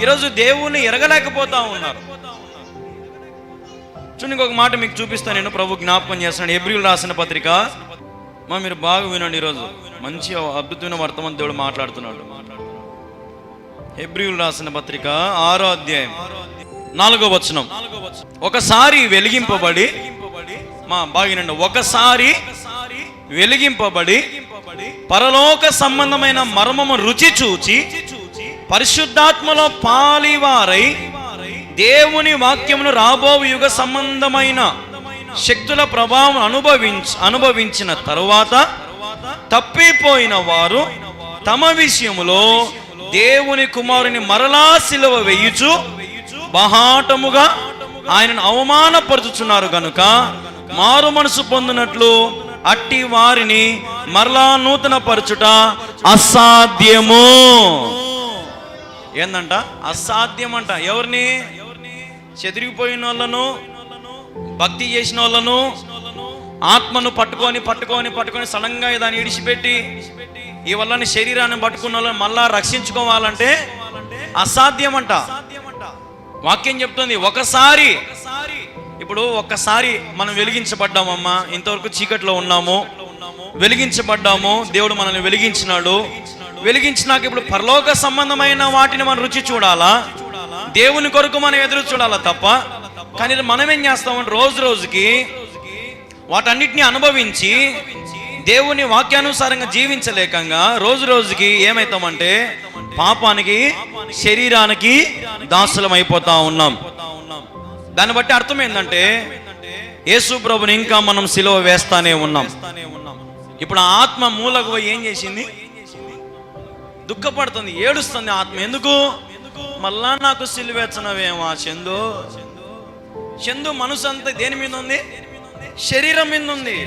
ఈరోజు దేవుణ్ణి ఎరగలేకపోతా ఉన్నారు. చూడండి, ఇంకొక మాట మీకు చూపిస్తాను. నేను ప్రభు జ్ఞాపకం చేస్తున్నాను. హెబ్రీయులు రాసిన పత్రిక మీరు బాగా వినండి. ఈరోజు మంచి అద్భుతమైన వర్తమానం దేవుడు మాట్లాడుతున్నాడు. హెబ్రీయులు రాసిన పత్రిక 6వ అధ్యాయం 4వ వచనం. ఒకసారి వెలిగింపబడి ఒకసారి వెలిగింపబడి పరలోక సంబంధమైన మర్మము రుచి చూచి పరిశుద్ధాత్మలో పాలివారై దేవుని వాక్యమును రాబో యుగ సంబంధమైన శక్తుల ప్రభావం అనుభవించిన తరువాత తప్పిపోయిన వారు తమ విషయములో దేవుని కుమారుని మరలా సిలువ వేయుచు బహాటముగా ఆయనను అవమానపరుచుచున్నారు గనుక మారు మనసు పొందినట్లు అట్టి వారిని మరలా నూతన పరచుట అసాధ్యము. ఏందంట? అసాధ్యం అంట. ఎవరిని? చెదిరిగిపోయిన వాళ్ళను, భక్తి చేసిన వాళ్ళను, ఆత్మను పట్టుకొని సడన్ గా దాన్ని ఇడిచిపెట్టి ఈ వల్లని శరీరాన్ని పట్టుకున్న వాళ్ళని మళ్ళా రక్షించుకోవాలంటే అసాధ్యం అంట. వాక్యం చెప్తుంది ఒకసారి. ఇప్పుడు ఒక్కసారి మనం వెలిగించబడ్డామమ్మా, ఇంతవరకు చీకట్లో ఉన్నాము, వెలిగించబడ్డాము, దేవుడు మనల్ని వెలిగించినాడు. వెలిగించినాక ఇప్పుడు పరలోక సంబంధమైన వాటిని మనం రుచి చూడాలా, దేవుని కొరకు మనం ఎదురు చూడాలా తప్ప. కానీ మనం ఏం చేస్తామంటే రోజు రోజుకి వాటన్నిటిని అనుభవించి దేవుని వాక్యానుసారంగా జీవించలేకంగా రోజు రోజుకి ఏమైతామంటే పాపానికి, శరీరానికి దాసులం అయిపోతా ఉన్నాం. దాన్ని బట్టి అర్థం ఏంటంటే యేసు ప్రభుని ఇంకా మనం సిలువ వేస్తానే ఉన్నాం. ఇప్పుడు ఆ ఆత్మ మూలకు పోయి ఏం చేసింది? దుఃఖపడుతుంది, ఏడుస్తుంది ఆత్మ. ఎందుకు? మళ్ళా నాకు సిలువేచ్చనవేమా చందు మనసు అంతా దేని మీద ఉంది? శరీరం మీద ఉంది.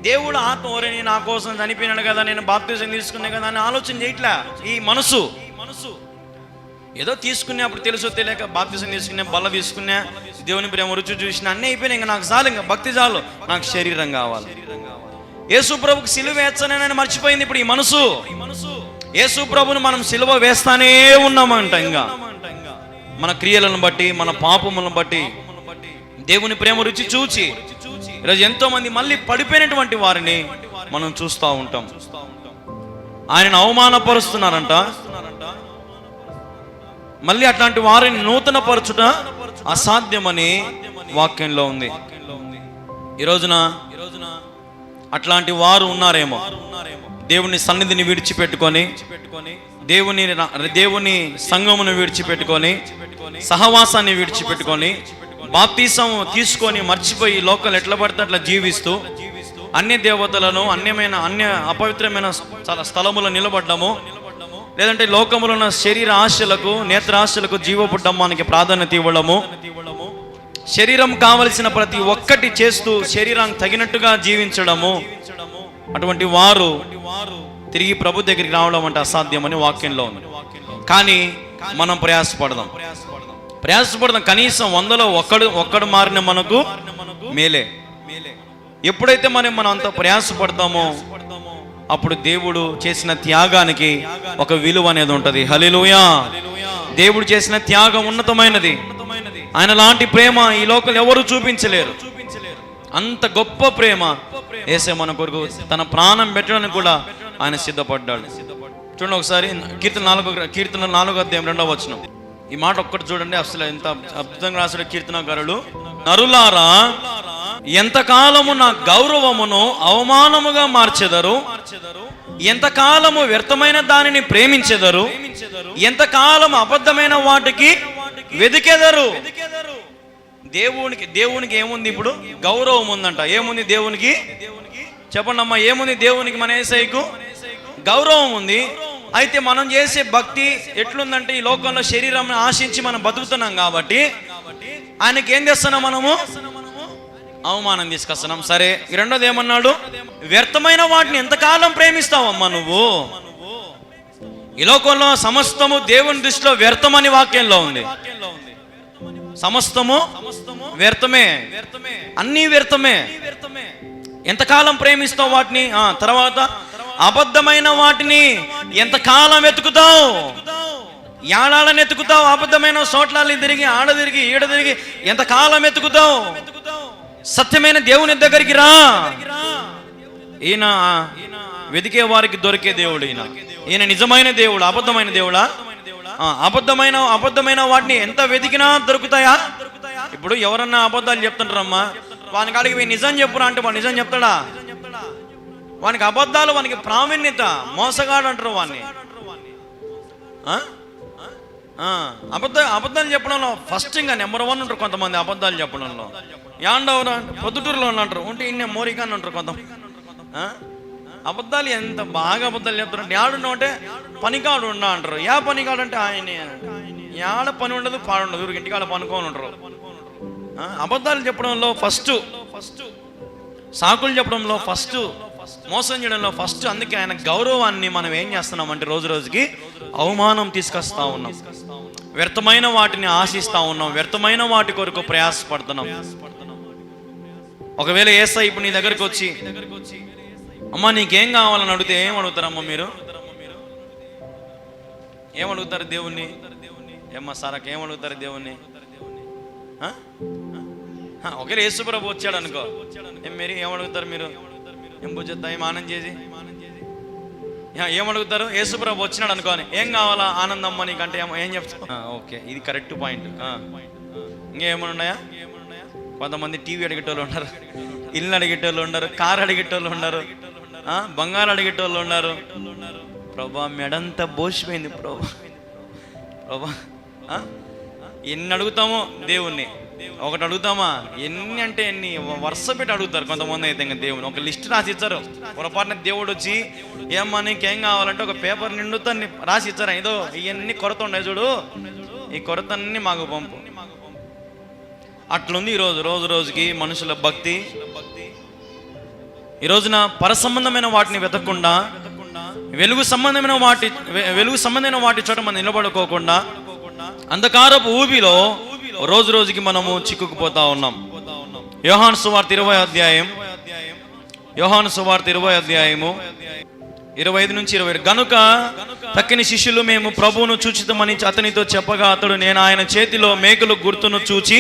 దేవుడు ఆత్మ ఓరని నా కోసం చనిపోయినాడు కదా, నేను బాప్తిజం తీసుకున్నా కదా అని ఆలోచన చేయట్లా. ఈ మనసు ఏదో తీసుకునే అప్పుడు తెలుసో తెలియక బాప్తిజం తీసుకున్నా, బల్ల తీసుకున్నా, దేవుని ప్రేమ రుచి చూసినా అన్నీ అయిపోయినాయి. ఇంకా నాకు చాలు, ఇంకా భక్తి చాలు, నాకు శరీరం కావాలి. యేసు ప్రభుకి సిలువ వేస్తానని మర్చిపోయింది ఇప్పుడు ఈ మనసు. యేసు ప్రభుని మనం సిలువ వేస్తానే ఉన్నామంట. ఇంకా మన క్రియలను బట్టి, మన పాపములను బట్టి దేవుని ప్రేమ రుచి చూచి ఈరోజు ఎంతో మంది మళ్ళీ పడిపోయినటువంటి వారిని మనం చూస్తూ ఉంటాం. ఆయనను అవమానపరుస్తున్నారంట. మళ్ళీ అట్లాంటి వారిని నూతన పరచుట అసాధ్యమని వాక్యంలో ఉంది. ఈ రోజున అట్లాంటి వారు ఉన్నారేమో. దేవుని సన్నిధిని విడిచిపెట్టుకొని, దేవుని సంఘమును విడిచిపెట్టుకొని, సహవాసాన్ని విడిచిపెట్టుకొని, బాప్తిసం తీసుకొని మర్చిపోయి లోకల్ ఎట్లా పడితే అట్లా జీవిస్తూ అన్య దేవతలను, అన్య అపవిత్రమైన చాలా స్థలములో నిలబడ్డము, లేదంటే లోకములో ఉన్న శరీర ఆశలకు, నేత్ర ఆశలకు, జీవపు డమ్మానికి ప్రాధాన్యత ఇవ్వడము, శరీరం కావలసిన ప్రతి ఒక్కటి చేస్తూ శరీరానికి తగినట్టుగా జీవించడము. అటువంటి వారు తిరిగి ప్రభు దగ్గరికి రావడం అంటే అసాధ్యమని వాక్యంలో ఉంది. కానీ మనం ప్రయాసపడదాం. కనీసం 100లో ఒక్కడు మారిన మనకు మేలే. ఎప్పుడైతే మనం అంత ప్రయాసపడతామో అప్పుడు దేవుడు చేసిన త్యాగానికి ఒక విలువ అనేది ఉంటుంది. హల్లెలూయా. దేవుడు చేసిన త్యాగం ఉన్నతమైనది. ఆయన లాంటి ప్రేమ ఈ లోకంలో ఎవరు చూపించలేరు. అంత గొప్ప ప్రేమ యేసే మన కొరకు తన ప్రాణం పెట్టడానికి కూడా ఆయన సిద్ధపడ్డాడు. చూడండి ఒకసారి కీర్తన 4వ అధ్యాయం 2వ వచనం. ఈ మాట ఒక్కటి చూడండి, అసలు ఎంత అద్భుతంగా రాశాడు కీర్తనకారుడు. నరులారా, ఎంతకాలము నా గౌరవమును అవమానముగా మార్చెదరు, ఎంతకాలము వ్యర్థమైన దానిని ప్రేమించెదరు, ఎంతకాలము అబద్ధమైన వాటికి వెదికెదరు. దేవునికి ఏముంది? ఇప్పుడు గౌరవం ఉందంట. ఏముంది దేవునికి? చెప్పండి అమ్మా, ఏముంది దేవునికి? మన యేసయ్యకు గౌరవం ఉంది. అయితే మనం చేసే భక్తి ఎట్లుందంటే, ఈ లోకంలో శరీరం ఆశించి మనం బతుకుతున్నాం కాబట్టి ఆయనకి ఏం చేస్తున్నాం? మనము అవమానం తీసుకొస్తున్నాం. సరే, రెండోది ఏమన్నాడు? వ్యర్థమైన వాటిని ఎంతకాలం ప్రేమిస్తావమ్మా నువ్వు? ఈ లోకంలో సమస్తము దేవుని దృష్టిలో వ్యర్థమని వాక్యంలో ఉంది. సమస్తము వ్యర్థమే, అన్నీ వ్యర్థమే. ఎంతకాలం ప్రేమిస్తావు వాటిని? తర్వాత అబద్ధమైన వాటిని ఎంతకాలం వెతుకుతావు? ఏడాళ్ళని ఎత్తుకుతావు? అబద్ధమైన చోట్ల తిరిగి ఆడ తిరిగి ఈడ తిరిగి ఎంతకాలం ఎత్తుకుతావు? సత్యమైన దేవుని దగ్గరికి రా. ఈయన వెతికే వారికి దొరికే దేవుడు. ఈయన నిజమైన దేవుడు. అబద్ధమైన దేవుడా? అబద్ధమైన వాటిని ఎంత వెతికినా దొరుకుతాయా? ఇప్పుడు ఎవరన్నా అబద్ధాలు చెప్తుంటారమ్మా, వానికి అడిగి నిజం చెప్పురా అంటే వాడు నిజం చెప్తాడా? వానికి అబద్ధాలు, వానికి ప్రావీణ్యత. మోసగాడు అంటారు వాడిని. అబద్ధాలు చెప్పడంలో ఫస్ట్ ఇంకా నెంబర్ 1 ఉంటారు కొంతమంది. అబద్ధాలు చెప్పడంలో యాండవరా పొద్దుటూరులో అంటారు, ఉంటే ఇన్నే మోరికాని అంటారు కొంతమంది. అబద్ధాలు ఎంత బాగా అబద్ధాలు చెప్తారు. యాడున్నా అంటే పనికాడు ఉన్నా అంటారు. యా పనికాడు అంటే ఆయన యాడ పని ఉండదు, పాడుండదు, ఊరికి ఇంటికాడ పనుకొని ఉంటారు. అబద్ధాలు చెప్పడంలో ఫస్ట్, సాకులు చెప్పడంలో ఫస్ట్, మోసం చేయడంలో ఫస్ట్. అందుకే ఆయన గౌరవాన్ని మనం ఏం చేస్తున్నాం అంటే రోజు రోజుకి అవమానం తీసుకొస్తా ఉన్నాం. వ్యర్థమైన వాటిని ఆశిస్తా ఉన్నాం. వ్యర్థమైన వాటి కొరకు ప్రయాసపడుతున్నాం. ఒకవేళ యేసయ్య ఇప్పుడు నీ దగ్గరికి వచ్చి, అమ్మా నీకేం కావాలని అడిగితే ఏం అడుగుతారమ్మా మీరు? ఏమడుగుతారు దేవుణ్ణి? ఏమ్మా సారాకి ఏమడుగుతారు దేవుణ్ణి? ఒకవేళ యేసుప్రభు వచ్చాడు అనుకో, మీరు ఏమడుగుతారు? మీరు ఏం పూజేద్దాం, ఏం ఆనందం చేసి ఏమడుగుతారు? యేసుప్రభు వచ్చినాడు అనుకోని, ఏం కావాలా? ఆనందమ్మ నీకంటే ఏం చెప్తా? ఓకే, ఇది కరెక్ట్ పాయింట్. ఇంకేమన్నా ఉన్నాయా? కొంతమంది టీవీ అడిగేటోళ్ళు ఉన్నారు, ఇల్లు అడిగేటోళ్ళు ఉన్నారు, కారు అడిగేటోళ్ళు ఉన్నారు, బంగారు అడిగేటోళ్ళు ఉన్నారు. ప్రభా మెడంతా బోసిపోయింది ప్రభా. ఎన్ని అడుగుతామో దేవుణ్ణి? ఒకటి అడుగుతామా? ఎన్ని అంటే ఎన్ని వరుస పెట్టి అడుగుతారు కొంతమంది. అయితే ఇంకా దేవుని ఒక లిస్ట్ రాసి ఇచ్చారు. పొరపాటున దేవుడు వచ్చి ఏమ్మా నీకేం కావాలంటే ఒక పేపర్ నిండుతో రాసి ఇచ్చారు. ఏదో ఇవన్నీ కొరత ఉన్నాయి చూడు, ఈ కొరత అన్ని మాకు పంపు. అట్లుంది ఈరోజు. రోజుకి మనుషుల భక్తి. ఈ రోజున పర సంబంధమైన వాటిని వెతకకుండా వెలుగు సంబంధమైన వాటి చోట మనం నిలబడుకోకుండా అంధకారపు ఊబిలో రోజుకి మనము చిక్కుకుపోతా ఉన్నాం. యోహాను సువార్త 20వ అధ్యాయం, యోహాను సువార్త 20వ అధ్యాయము 25-27. గనుక తక్కిన శిష్యులు మేము ప్రభువును చూచితమని అతనితో చెప్పగా అతడు, నేను ఆయన చేతిలో మేకుల గుర్తును చూచి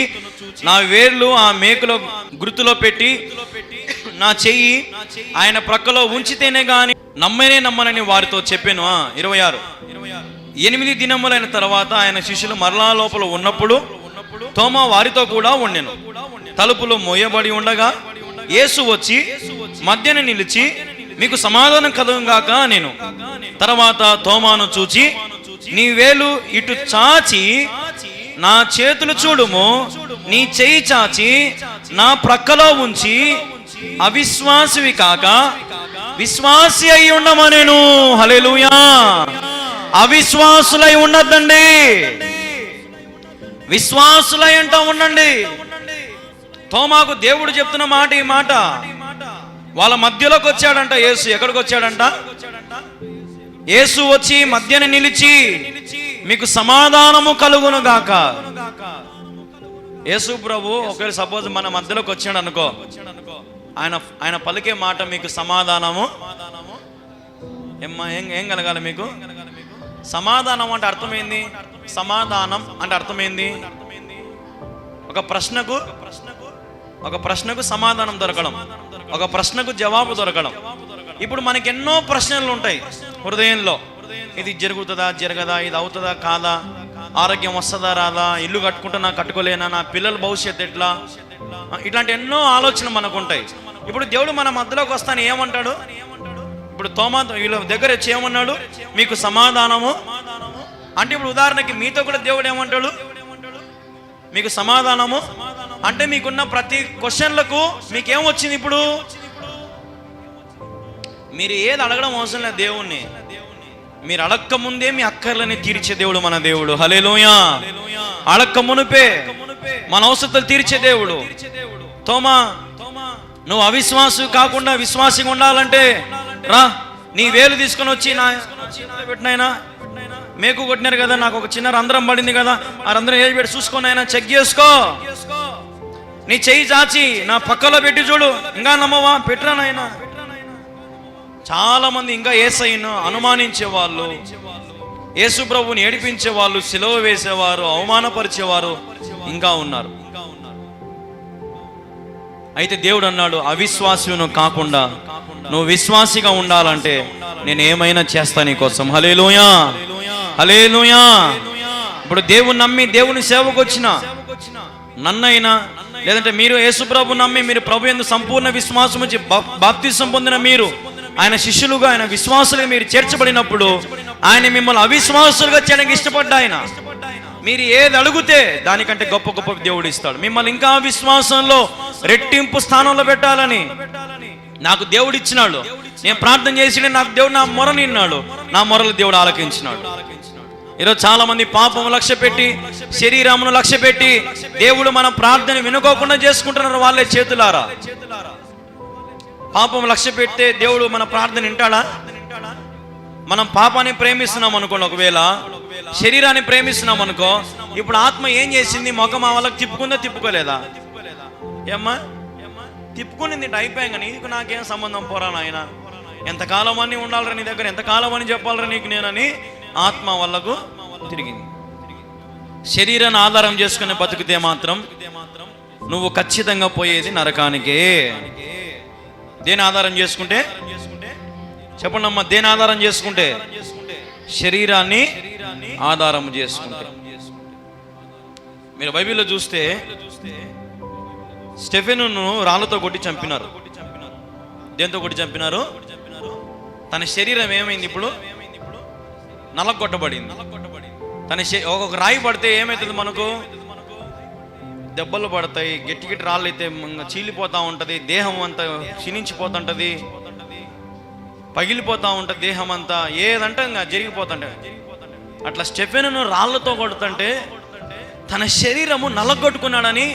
నా వేర్లు ఆ మేకుల గుర్తులో పెట్టి నా చెయ్యి ఆయన ప్రక్కలో ఉంచితేనే గాని నమ్మనని వారితో చెప్పాను. 26. 8 దినములైన తర్వాత ఆయన శిష్యులు మరలా లోపల ఉన్నప్పుడు తోమా వారితో కూడా ఉండెను. తలుపులు మోయబడి ఉండగా యేసు వచ్చి మధ్యన నిలిచి, మీకు సమాధానం కలుగుగాక నేను. తర్వాత తోమాను చూచి, నీ వేలు ఇటు చాచి నా చేతులు చూడుము, నీ చెయ్యి చాచి నా ప్రక్కలో ఉంచి అవిశ్వాసివి కాక విశ్వాసి అయి ఉండమనేను. హల్లెలూయా. అవిశ్వాసులై ఉండద్దండి, విశ్వాసులై అంటూ ఉండండి. తోమాకు దేవుడు చెప్తున్న మాట ఈ మాట. వాళ్ళ మధ్యలోకి వచ్చాడంట యేసు. ఎక్కడికి వచ్చాడంట? యేసు వచ్చి మధ్యన నిలిచి మీకు సమాధానము కలుగును గాక. యేసు ప్రభు ఒకవేళ సపోజ్ మన మధ్యలోకి వచ్చాడు అనుకో, ఆయన పలికే మాట మీకు సమాధానము ఏం కలగాలి మీకు? సమాధానం అంటే అర్థమైంది. సమాధానం అంటే అర్థమైంది ఒక ప్రశ్నకు సమాధానం దొరకడం, ఒక ప్రశ్నకు జవాబు దొరకడం. ఇప్పుడు మనకి ఎన్నో ప్రశ్నలు ఉంటాయి హృదయంలో. ఇది జరుగుతుందా జరగదా, ఇది అవుతుందా కాదా, ఆరోగ్యం వస్తుందా రాదా, ఇల్లు కట్టుకుంటున్నా కట్టుకోలేనా, నా పిల్లల భవిష్యత్తు ఎట్లా, ఇట్లాంటి ఎన్నో ఆలోచనలు మనకు ఉంటాయి. ఇప్పుడు దేవుడు మన మధ్యలోకి వస్తాను ఏమంటాడు? ఇప్పుడు తోమా వీళ్ళ దగ్గర వచ్చి ఏమన్నాడు? మీకు సమాధానము అంటే, ఇప్పుడు ఉదాహరణకి మీతో కూడా దేవుడు ఏమంటాడు? మీకు సమాధానము అంటే మీకున్న ప్రతి క్వశ్చన్లకు మీకేమొచ్చింది? ఇప్పుడు మీరు ఏది అడగడం అవసరం లేదు దేవుణ్ణి. మీరు అడక్క ముందే మీ అక్కర్లని తీర్చే దేవుడు మన దేవుడు. హల్లెలూయా. అడక్క మునుపే మన అవసరాలు తీర్చే దేవుడు. తోమా, నువ్వు అవిశ్వాసు కాకుండా విశ్వాసిగా ఉండాలంటే రా, నీ వేలు తీసుకొని వచ్చి నా పెట్టినాయనా, మేకు కొట్టినారు కదా, నాకు ఒక చిన్న రంధ్రం పడింది కదా, ఆ రంధ్రం ఏది పెట్టి చూసుకొని అయినా చెక్ చేసుకో. నీ చెయ్యి చాచి నా పక్కలో పెట్టి చూడు. ఇంకా నమ్మవా? పెట్టరా నాయనా. చాలా మంది ఇంకా యేసయ్యను అనుమానించే వాళ్ళు, యేసు ప్రభువుని ఏడిపించే వాళ్ళు, సిలువ వేసేవారు, అవమానపరిచేవారు ఇంకా ఉన్నారు. అయితే దేవుడు అన్నాడు, అవిశ్వాసిను కాకుండా నువ్వు విశ్వాసిగా ఉండాలంటే నేను ఏమైనా చేస్తా నీ కోసం. హల్లెలూయా, హల్లెలూయా. ఇప్పుడు దేవుని నమ్మి దేవుని సేవకు వచ్చిన నన్నైనా, లేదంటే మీరు యేసు ప్రభు నమ్మి మీరు ప్రభు యందు సంపూర్ణ విశ్వాసం వచ్చి బాప్తిసం పొందిన మీరు ఆయన శిష్యులుగా, ఆయన విశ్వాసులుగా మీరు చేర్చబడినప్పుడు ఆయన మిమ్మల్ని అవిశ్వాసులుగా చేయడానికి ఇష్టపడ్డా. ఆయన మీరు ఏది అడిగితే దానికంటే గొప్ప గొప్ప దేవుడు ఇస్తాడు. మిమ్మల్ని ఇంకా విశ్వాసంలో రెట్టింపు స్థానంలో పెట్టాలని నాకు దేవుడు ఇచ్చినాడు. నేను ప్రార్థన చేసి నాకు దేవుడు నా మొరని విన్నాడు, నా మొరలు దేవుడు ఆలకించినాడు. ఈరోజు చాలా మంది పాపం లక్ష్య పెట్టి, శరీరమును లక్ష్య పెట్టి దేవుడు మన ప్రార్థన వినుకోకుండా చేసుకుంటున్నారు వాళ్ళే చేతులారా. పాపం లక్ష్య పెడితే దేవుడు మన ప్రార్థన వింటాడా? మనం పాపాన్ని ప్రేమిస్తున్నాం అనుకోండి, ఒకవేళ శరీరాన్ని ప్రేమిస్తున్నాం అనుకో, ఇప్పుడు ఆత్మ ఏం చేసింది? ముఖం ఆ వాళ్ళకి తిప్పుకుందా తిప్పుకోలేదా? ఏమ్మా తిప్పుకునింది, అయిపోయాం. కానీ నీకు నాకేం సంబంధం పోరా నాయన, ఎంతకాలం అని ఉండాలరా నీ దగ్గర, ఎంతకాలం అని చెప్పాలరా నీకు నేనని ఆత్మ వాళ్ళకు తిరిగింది. శరీరాన్ని ఆధారం చేసుకుని బతికితే మాత్రం నువ్వు ఖచ్చితంగా పోయేది నరకానికే. దేని ఆధారం చేసుకుంటే చెప్పండి అమ్మా, దేని ఆధారం చేసుకుంటే? శరీరాన్ని ఆధారం చేసుకుంటే. మీరు బైబిల్లో చూస్తే స్టెఫెనును రాళ్ళతో కొట్టి చంపినారు. దేంతో కొట్టి చంపినారు? తన శరీరం ఏమైంది? ఇప్పుడు నలగొట్టబడింది. తన ఒక్కొక్క రాయి పడితే ఏమవుతుంది? మనకు దెబ్బలు పడతాయి, గట్టి గట్టి రాళ్ళు అయితే చీలిపోతూ ఉంటుంది, దేహం అంతా క్షీణించిపోతుంటుంది, పగిలిపోతూ ఉంటుంది దేహం అంతా, ఏదంటే ఇంకా జరిగిపోతుంటే. అట్లా స్టెఫెనును రాళ్ళతో కొడుతుంటే తన శరీరము నల్లగొట్టుకున్నాడని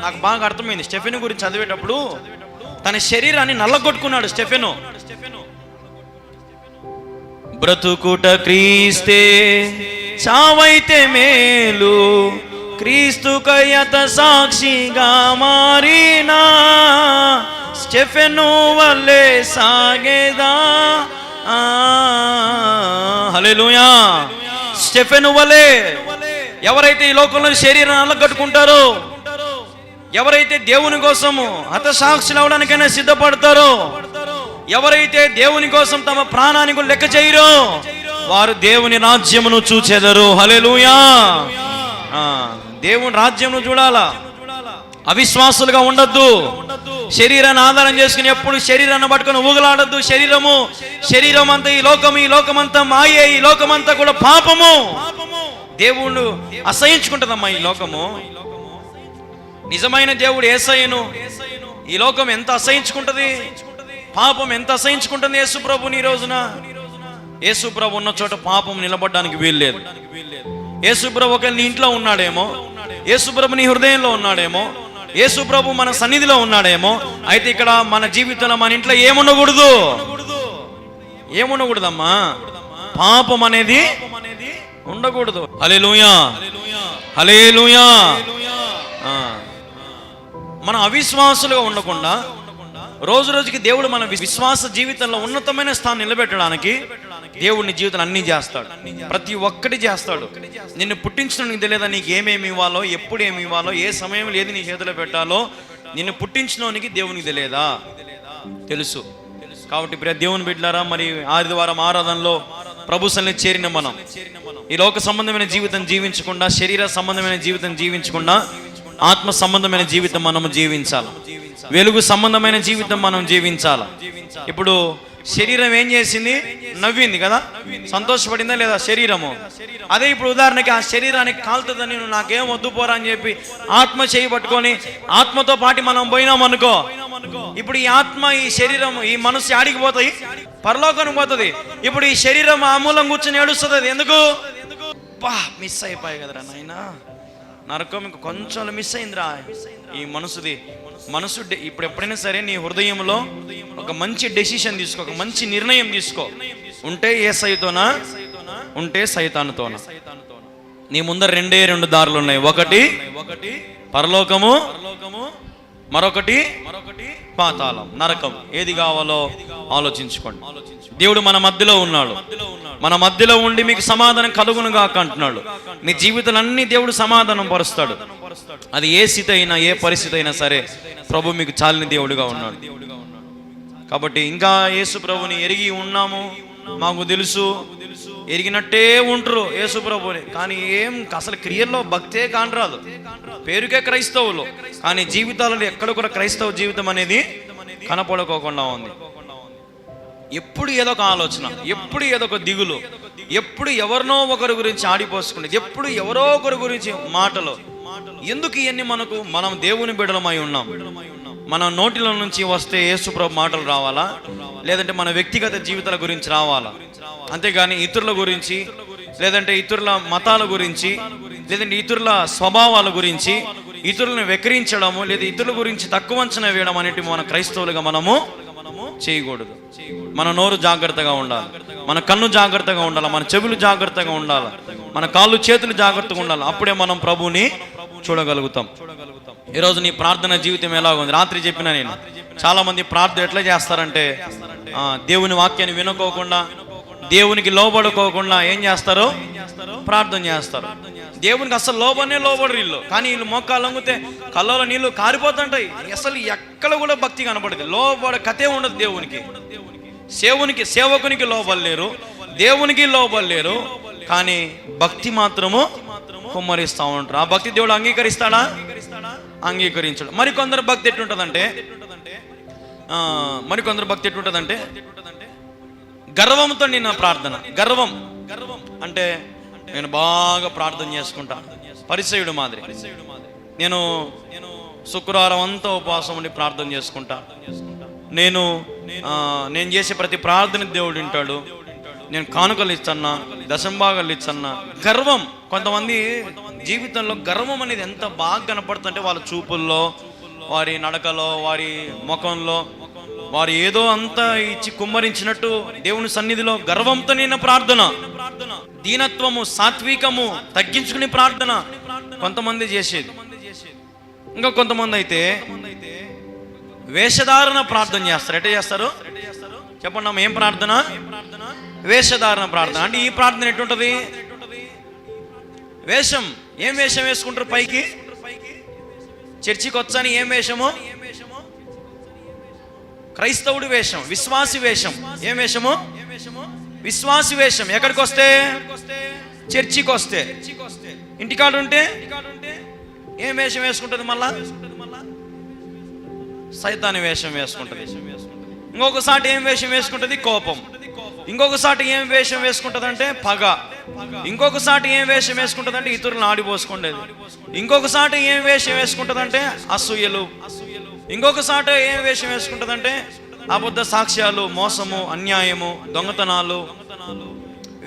నాకు బాగా అర్థమైంది. స్టెఫెను గురించి చదివేటప్పుడు తన శరీరాన్ని నల్లగొట్టుకున్నాడు స్టెఫెను. బ్రతుకుట క్రీస్తే, చావైతే మేలు, క్రీస్తుకయత సాక్షిగా మారినా స్టెఫెను వల్లే సాగేదా. హల్లెలూయా. స్టెఫెను వల్లే ఎవరైతే ఈ లోకంలో శరీరం నల్లగొట్టుకుంటారో, ఎవరైతే దేవుని కోసము హతసాక్షులు అవడానికైనా సిద్ధపడతారో, ఎవరైతే దేవుని కోసం తమ ప్రాణానికి లెక్క చేయరో వారు దేవుని రాజ్యమును చూచెదరు. హల్లెలూయా. దేవుని రాజ్యమును చూడాలా, అవిశ్వాసులుగా ఉండొద్దు. శరీరాన్ని ఆధారం చేసుకుని ఎప్పుడు శరీరాన్ని పట్టుకుని ఊగలాడద్దు. శరీరం అంతా ఈ లోకమంతా మాయే, ఈ లోకమంతా కూడా పాపము. దేవుడు అసహించుకుంటుందమ్మా ఈ లోకము. నిజమైన దేవుడు యేసయ్యను ఈ లోకం ఎంత అసహించుకుంటది, పాపం ఎంత అసహించుకుంటుంది. యేసు ప్రభుని ఈ రోజున, యేసు ప్రభు ఉన్న చోట పాపం నిలబడడానికి వీల్లేదు. యేసు ప్రభు ఒకవేళ నీ ఇంట్లో ఉన్నాడేమో, యేసు ప్రభు నీ హృదయంలో ఉన్నాడేమో, యేసు ప్రభు మన సన్నిధిలో ఉన్నాడేమో. అయితే ఇక్కడ మన జీవితంలో మన ఇంట్లో ఏముండకూడదు, ఏముండకూడదమ్మా. పాపం అనేది ఉండకూడదు. హల్లెలూయా, హల్లెలూయా. మనం అవిశ్వాసులుగా ఉండకుండా రోజు రోజుకి దేవుడు మన విశ్వాస జీవితంలో ఉన్నతమైన స్థానం నిలబెట్టడానికి దేవుడిని జీవితం అన్నీ చేస్తాడు, ప్రతి ఒక్కటి చేస్తాడు. నిన్ను పుట్టించడం నీకు తెలియదా? నీకు ఏమేమి ఇవ్వాలో, ఎప్పుడు ఏమి ఇవ్వాలో, ఏ సమయంలో ఏది నీ చేతిలో పెట్టాలో నిన్ను పుట్టించడానికి దేవునికి తెలియదా? తెలుసు. కాబట్టి ప్రియ దేవుని బిడ్డలారా, మరి ఆదివారం ఆరాధనలో ప్రభు సన్నిధిలో చేరిన మనం ఈ లోక సంబంధమైన జీవితం జీవించకుండా, శరీర సంబంధమైన జీవితం జీవించకుండా ఆత్మ సంబంధమైన జీవితం మనం జీవించాలి, వెలుగు సంబంధమైన జీవితం మనం జీవించాలి. ఇప్పుడు శరీరం ఏం చేసింది? నవ్వింది కదా, సంతోషపడిందా లేదా శరీరము? అదే ఇప్పుడు ఉదాహరణకి ఆ శరీరానికి కాలుతుందని నువ్వు నాకేం వద్దు పోరా అని చెప్పి ఆత్మ చేయబట్టుకొని ఆత్మతో పాటు మనం పోయినాం అనుకో, ఇప్పుడు ఈ ఆత్మ, ఈ శరీరం, ఈ మనసు ఆడికి పోతాయి, పరలోకానికి పోతుంది. ఇప్పుడు ఈ శరీరం ఆమూలం కూర్చొని ఏడుస్తుంది. ఎందుకు? బా మిస్ అయిపోయాయి కదరా నాయనా, నరకం ఇంక కొంచెం మిస్ అయిందిరా ఈ మనసుది. మనసు ఇప్పుడు ఎప్పుడైనా సరే నీ హృదయంలో ఒక మంచి డెసిషన్ తీసుకో, ఒక మంచి నిర్ణయం తీసుకో. ఉంటే యేసయ్యతోనా, ఉంటే సైతానుతోనా. నీ ముందర రెండు దారులు ఉన్నాయి. ఒకటి పరలోకము, మరొకటి పాతాళం, నరకం. ఏది కావాలో ఆలోచించుకోండి. దేవుడు మన మధ్యలో ఉన్నాడు, మన మధ్యలో ఉండి మీకు సమాధానం కలుగును గాక అంటున్నాడు. మీ జీవితాలన్నీ దేవుడు సమాధానం పరుస్తాడు. అది ఏ స్థితి అయినా, ఏ పరిస్థితి అయినా సరే ప్రభు మీకు చాలిన దేవుడుగా ఉన్నాడు. కాబట్టి ఇంకా యేసు ప్రభుని ఎరిగి ఉన్నాము, మాకు తెలుసు, ఎరిగినట్టే ఉంటారు యేసు ప్రభుని. కానీ ఏం అసలు క్రియల్లో భక్తే కానరాదు. పేరుకే క్రైస్తవులు, కానీ జీవితాలలో ఎక్కడ కూడా క్రైస్తవ జీవితం అనేది కనపడుకోకుండా ఉంది. ఎప్పుడు ఏదో ఒక ఆలోచన, ఎప్పుడు ఏదో ఒక దిగులు, ఎప్పుడు ఎవరినో ఒకరి గురించి ఆడిపోసుకునేది, ఎప్పుడు ఎవరో ఒకరి గురించి మాటలు. ఎందుకు ఇవన్నీ మనకు? మనం దేవుని బిడ్డలమై ఉన్నాం. మన నోటిలో నుంచి వస్తే యేసుప్రభు మాటలు రావాలా, లేదంటే మన వ్యక్తిగత జీవితాల గురించి రావాలా? అంతేగాని ఇతరుల గురించి, లేదంటే ఇతరుల మతాల గురించి, లేదంటే ఇతరుల స్వభావాల గురించి, ఇతరులను వెక్కిరించడము, లేదా ఇతరుల గురించి తక్కువ అంచనా వేయడం అనేటి మన క్రైస్తవులుగా మనము చేయకూడదు. మన నోరు జాగ్రత్తగా ఉండాలి, మన కన్ను జాగ్రత్తగా ఉండాలి, మన చెవులు జాగ్రత్తగా ఉండాలి, మన కాళ్ళు చేతులు జాగ్రత్తగా ఉండాలి. అప్పుడే మనం ప్రభువుని చూడగలుగుతాం. ఈరోజు నీ ప్రార్థన జీవితం ఎలాగుంది? రాత్రి చెప్పిన నేను, చాలా మంది ప్రార్థన ఎట్లా చేస్తారంటే దేవుని వాక్యాన్ని వినుకోకుండా, దేవునికి లోబడుకోకుండా ఏం చేస్తారు? ప్రార్థన చేస్తారు. దేవునికి అసలు లోబడరు వీళ్ళు. కానీ వీళ్ళు మోకాళ్ళు లొంగితే కళ్ళలో నీళ్లు కారిపోతుంటాయి. అసలు ఎక్కడ కూడా భక్తి కనపడదు, లోబడ కథే ఉండదు. సేవకునికి లోబడలేరు, దేవునికి లోబడలేరు, కానీ భక్తి మాత్రము కుమ్మరిస్తూ ఉంటారు. ఆ భక్తి దేవుడు అంగీకరిస్తాడా? అంగీకరించడు. మరికొందరు భక్తి ఎట్టుంటుందంటే గర్వంతో నిన్న ప్రార్థన. గర్వం అంటే నేను బాగా ప్రార్థన చేసుకుంటా, పరిసయుడు మాదిరి. నేను శుక్రవారం అంతా ఉపవాసం ఉండి ప్రార్థన చేసుకుంటా. నేను చేసే ప్రతి ప్రార్థన దేవుడు వింటాడు. నేను కానుకలు ఇచ్చన్నా, దశంభాగాలు ఇచ్చన్నా. గర్వం. కొంతమంది జీవితంలో గర్వం అనేది ఎంత బాగా కనపడుతుంటే వాళ్ళ చూపుల్లో, వారి నడకలో, వారి ముఖంలో, వారు ఏదో అంతా ఇచ్చి కుమ్మరించినట్టు దేవుని సన్నిధిలో గర్వంతో నిన్న ప్రార్థన, దీనత్వము, సాత్వికము తగ్గించుకుని ప్రార్థన కొంతమంది చేసేది. ఇంకా కొంతమంది అయితే వేషధారణ ప్రార్థన చేస్తారు. ఎట్లా చేస్తారు చెప్పండి అమ్మ? ఏం ప్రార్థన? వేషధారణ ప్రార్థన. అంటే ఈ ప్రార్థన ఎట్టుంటది? వేషం. ఏం వేషం వేసుకుంటారు? పైకి చర్చికి వచ్చాని ఏం వేషము? క్రైస్తవుడి వేషం, విశ్వాసి వేషం. ఏం వేషము? విశ్వాసి వేషం. ఎక్కడికి వస్తే? చర్చికి వస్తే. ఇంటికాడు ఉంటే ఏం వేషం వేసుకుంటుంది? మళ్ళా సైతాని వేషం వేసుకుంటుంది. ఇంకొకసారి ఏం వేషం వేసుకుంటుంది? కోపం. ఇంకొకసారి ఏం వేషం వేసుకుంటుంది అంటే పగ. ఇంకొకసారి ఏం వేషం వేసుకుంటుంది అంటే ఇతరులను ఆడిపోసుకుండేది. ఇంకొకసారి ఏం వేషం వేసుకుంటుంది అంటే అసూయలు. ఇంకొకసారి ఏం వేషం వేసుకుంటుంది అంటే అబద్ధ సాక్ష్యాలు, మోసము, అన్యాయము, దొంగతనాలు.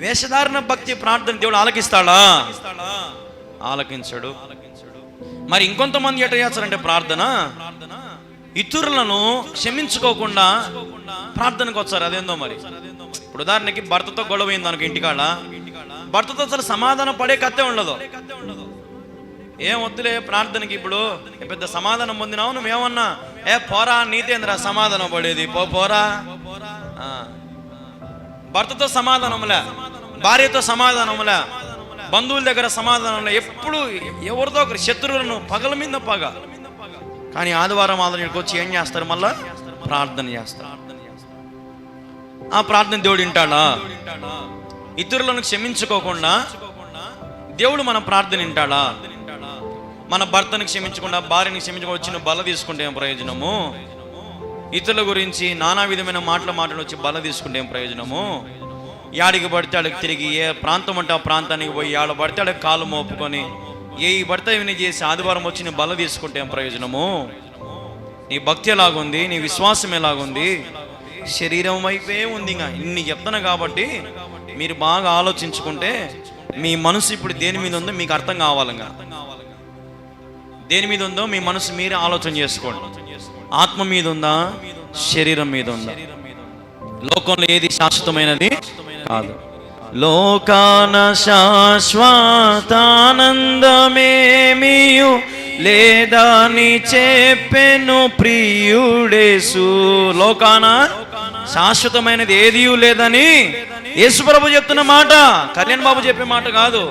వేషధారణ భక్తి ప్రార్థన దేవుడు ఆలకిస్తాడా? ఆలకించడు. మరి ఇంకొంతమంది ఎట్లా చేస్తారంటే ప్రార్థన, ఇతరులను క్షమించుకోకుండా ప్రార్థనకు వచ్చారు. అదేందో మరి ఇప్పుడు ఉదాహరణకి భర్తతో గొడవ అయింది అనుకో ఇంటికాడ, భర్తతో అసలు సమాధానం పడే కథే ఉండదు. ఏం వద్దులే ప్రార్థనకి, ఇప్పుడు పెద్ద సమాధానం పొందినావు నువ్వేమన్నా, పోరా నీతేంద్రా సమాధానం పడేది, పోరా. భర్తతో సమాధానంలే, భార్యతో సమాధానంలే, బంధువుల దగ్గర సమాధానంలే, ఎప్పుడు ఎవరితో ఒకరు శత్రువులను పగల మీద పగ. కానీ ఆదివారం ఆదివారానికి వచ్చి ఏం చేస్తారు? మళ్ళా ప్రార్థన చేస్తారు. ఆ ప్రార్థన దేవుడు వింటాడా? ఇతరులను క్షమించుకోకుండా దేవుడు మన ప్రార్థన వింటాడా? మన భర్తను క్షమించకుండా భార్యని క్షమించకుండా వచ్చి నువ్వు బల తీసుకుంటే ఏం ప్రయోజనము? ఇతరుల గురించి నానా విధమైన మాటలు వచ్చి బల తీసుకుంటే ఏం ప్రయోజనము? యాడికి పడితే ఆడికి తిరిగి, ఏ ప్రాంతం అంటే ఆ ప్రాంతానికి పోయి ఆడ పడితే ఆడికి కాలు మోపుకొని ఏ భర్త ఇవన్నీ చేసి ఆదివారం వచ్చి నీ బల తీసుకుంటే ఏం ప్రయోజనము? నీ భక్తి ఎలాగుంది? నీ విశ్వాసం ఎలాగుంది? శరీరం వైపే ఉంది. ఇంకా ఇన్ని చెప్తాను కాబట్టి మీరు బాగా ఆలోచించుకుంటే మీ మనసు ఇప్పుడు దేని మీద ఉందో మీకు అర్థం కావాలంగా. దేని మీద ఉందో మీ మనసు మీరే ఆలోచన చేసుకోండి. ఆత్మ మీద ఉందా? శరీరం మీద ఉందా? లోకంలో ఏది శాశ్వతమైనది కాదు. లోకాన శాశ్వతానందమేమియు లేదని చెప్పెను ప్రియుడేసు. లోకాన శాశ్వతమైనది ఏది లేదని యేసు ప్రభు చెప్తున్న మాట, కళ్యాణ్ బాబు చెప్పే మాట కాదు.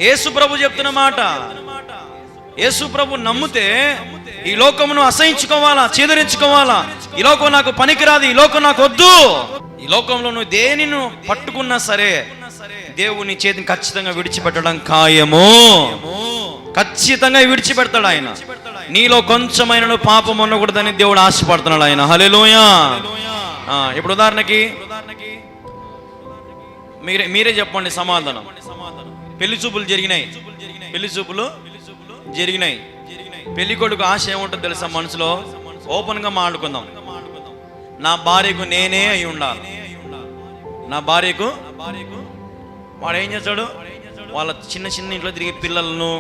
యేసు ప్రభు చెప్తున్న మాట. యేసు ప్రభు నమ్మితే ఈ లోకమును అసహించుకోవాలా, చేదరించుకోవాలా. ఈ లోకం నాకు పనికిరాదు, ఈ లోకం నాకు వద్దు. ఈ లోకంలో నువ్వు దేనిని పట్టుకున్నా సరే దేవుని చేతిని ఖచ్చితంగా విడిచిపెట్టడం ఖాయము. ఖచ్చితంగా విడిచిపెడతాడు ఆయన. నీలో కొంచెమైన పాపం ఉండకూడదని దేవుడు ఆశపడుతున్నాడు ఆయన. హల్లెలూయా. ఇప్పుడు ఉదాహరణకి మీరే చెప్పండి సమాధానం. పెళ్లి చూపులు జరిగినాయి. పెళ్లి కొడుకు ఆశ ఏముంటుంది తెలుసా? మనసులో ఓపెన్గా మాట్లాడుకుందాం, నా భార్యకు నేనే అయి ఉండాలి. నా భార్యకు వాడు ఏం చేస్తాడు? వాళ్ళ చిన్న ఇంట్లో తిరిగే పిల్లలను,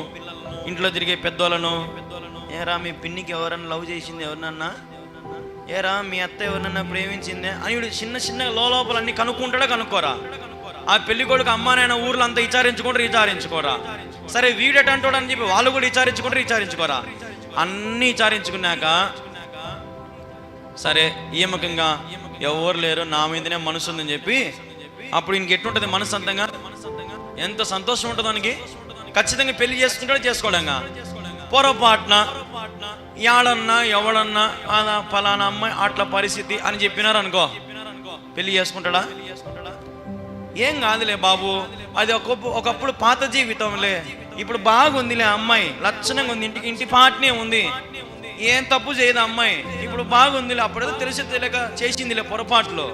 ఇంట్లో తిరిగే పెద్దోళ్ళను, ఏరా మీ పిన్నికి ఎవరన్నా లవ్ చేసింది, ఎవరినన్నా ఏరా మీ అత్త ఎవరినన్నా ప్రేమించిందే అని వీడు చిన్న లోపల అన్ని కనుక్కోరా? ఆ పెళ్లి కొడుకు అమ్మా నాయన ఊర్లో అంతా విచారించుకోరా? సరే వీడేటంటాడు అని చెప్పి వాళ్ళు కూడా విచారించుకోరా? అన్నీ విచారించుకున్నాక సరే ఈయమకంగా ఎవరు లేరు, నా మీదనే మనసు ఉందని చెప్పి అప్పుడు ఇంక ఎట్లుంటుంది మనసు అంతంగా? ఎంత సంతోషం ఉంటుంది దానికి. ఖచ్చితంగా పెళ్లి చేసుకోవడంగా పొరపాటున యాడన్నా ఎవడన్నా ఫలానా అమ్మాయి అట్లా పరిస్థితి అని చెప్పినారు అనుకో, పెళ్లి చేసుకుంటాడా? ఏం కాదులే బాబు, అది ఒకప్పుడు పాత జీవితంలే, ఇప్పుడు బాగుందిలే అమ్మాయి, లక్షణంగా ఉంది, ఇంటి పాటనే ఉంది, ఏం తప్పు చేయదు అమ్మాయి, ఇప్పుడు బాగుందిలే, అప్పుడేదో తెలిసి తెలియక చేసిందిలే పొరపాట్లు.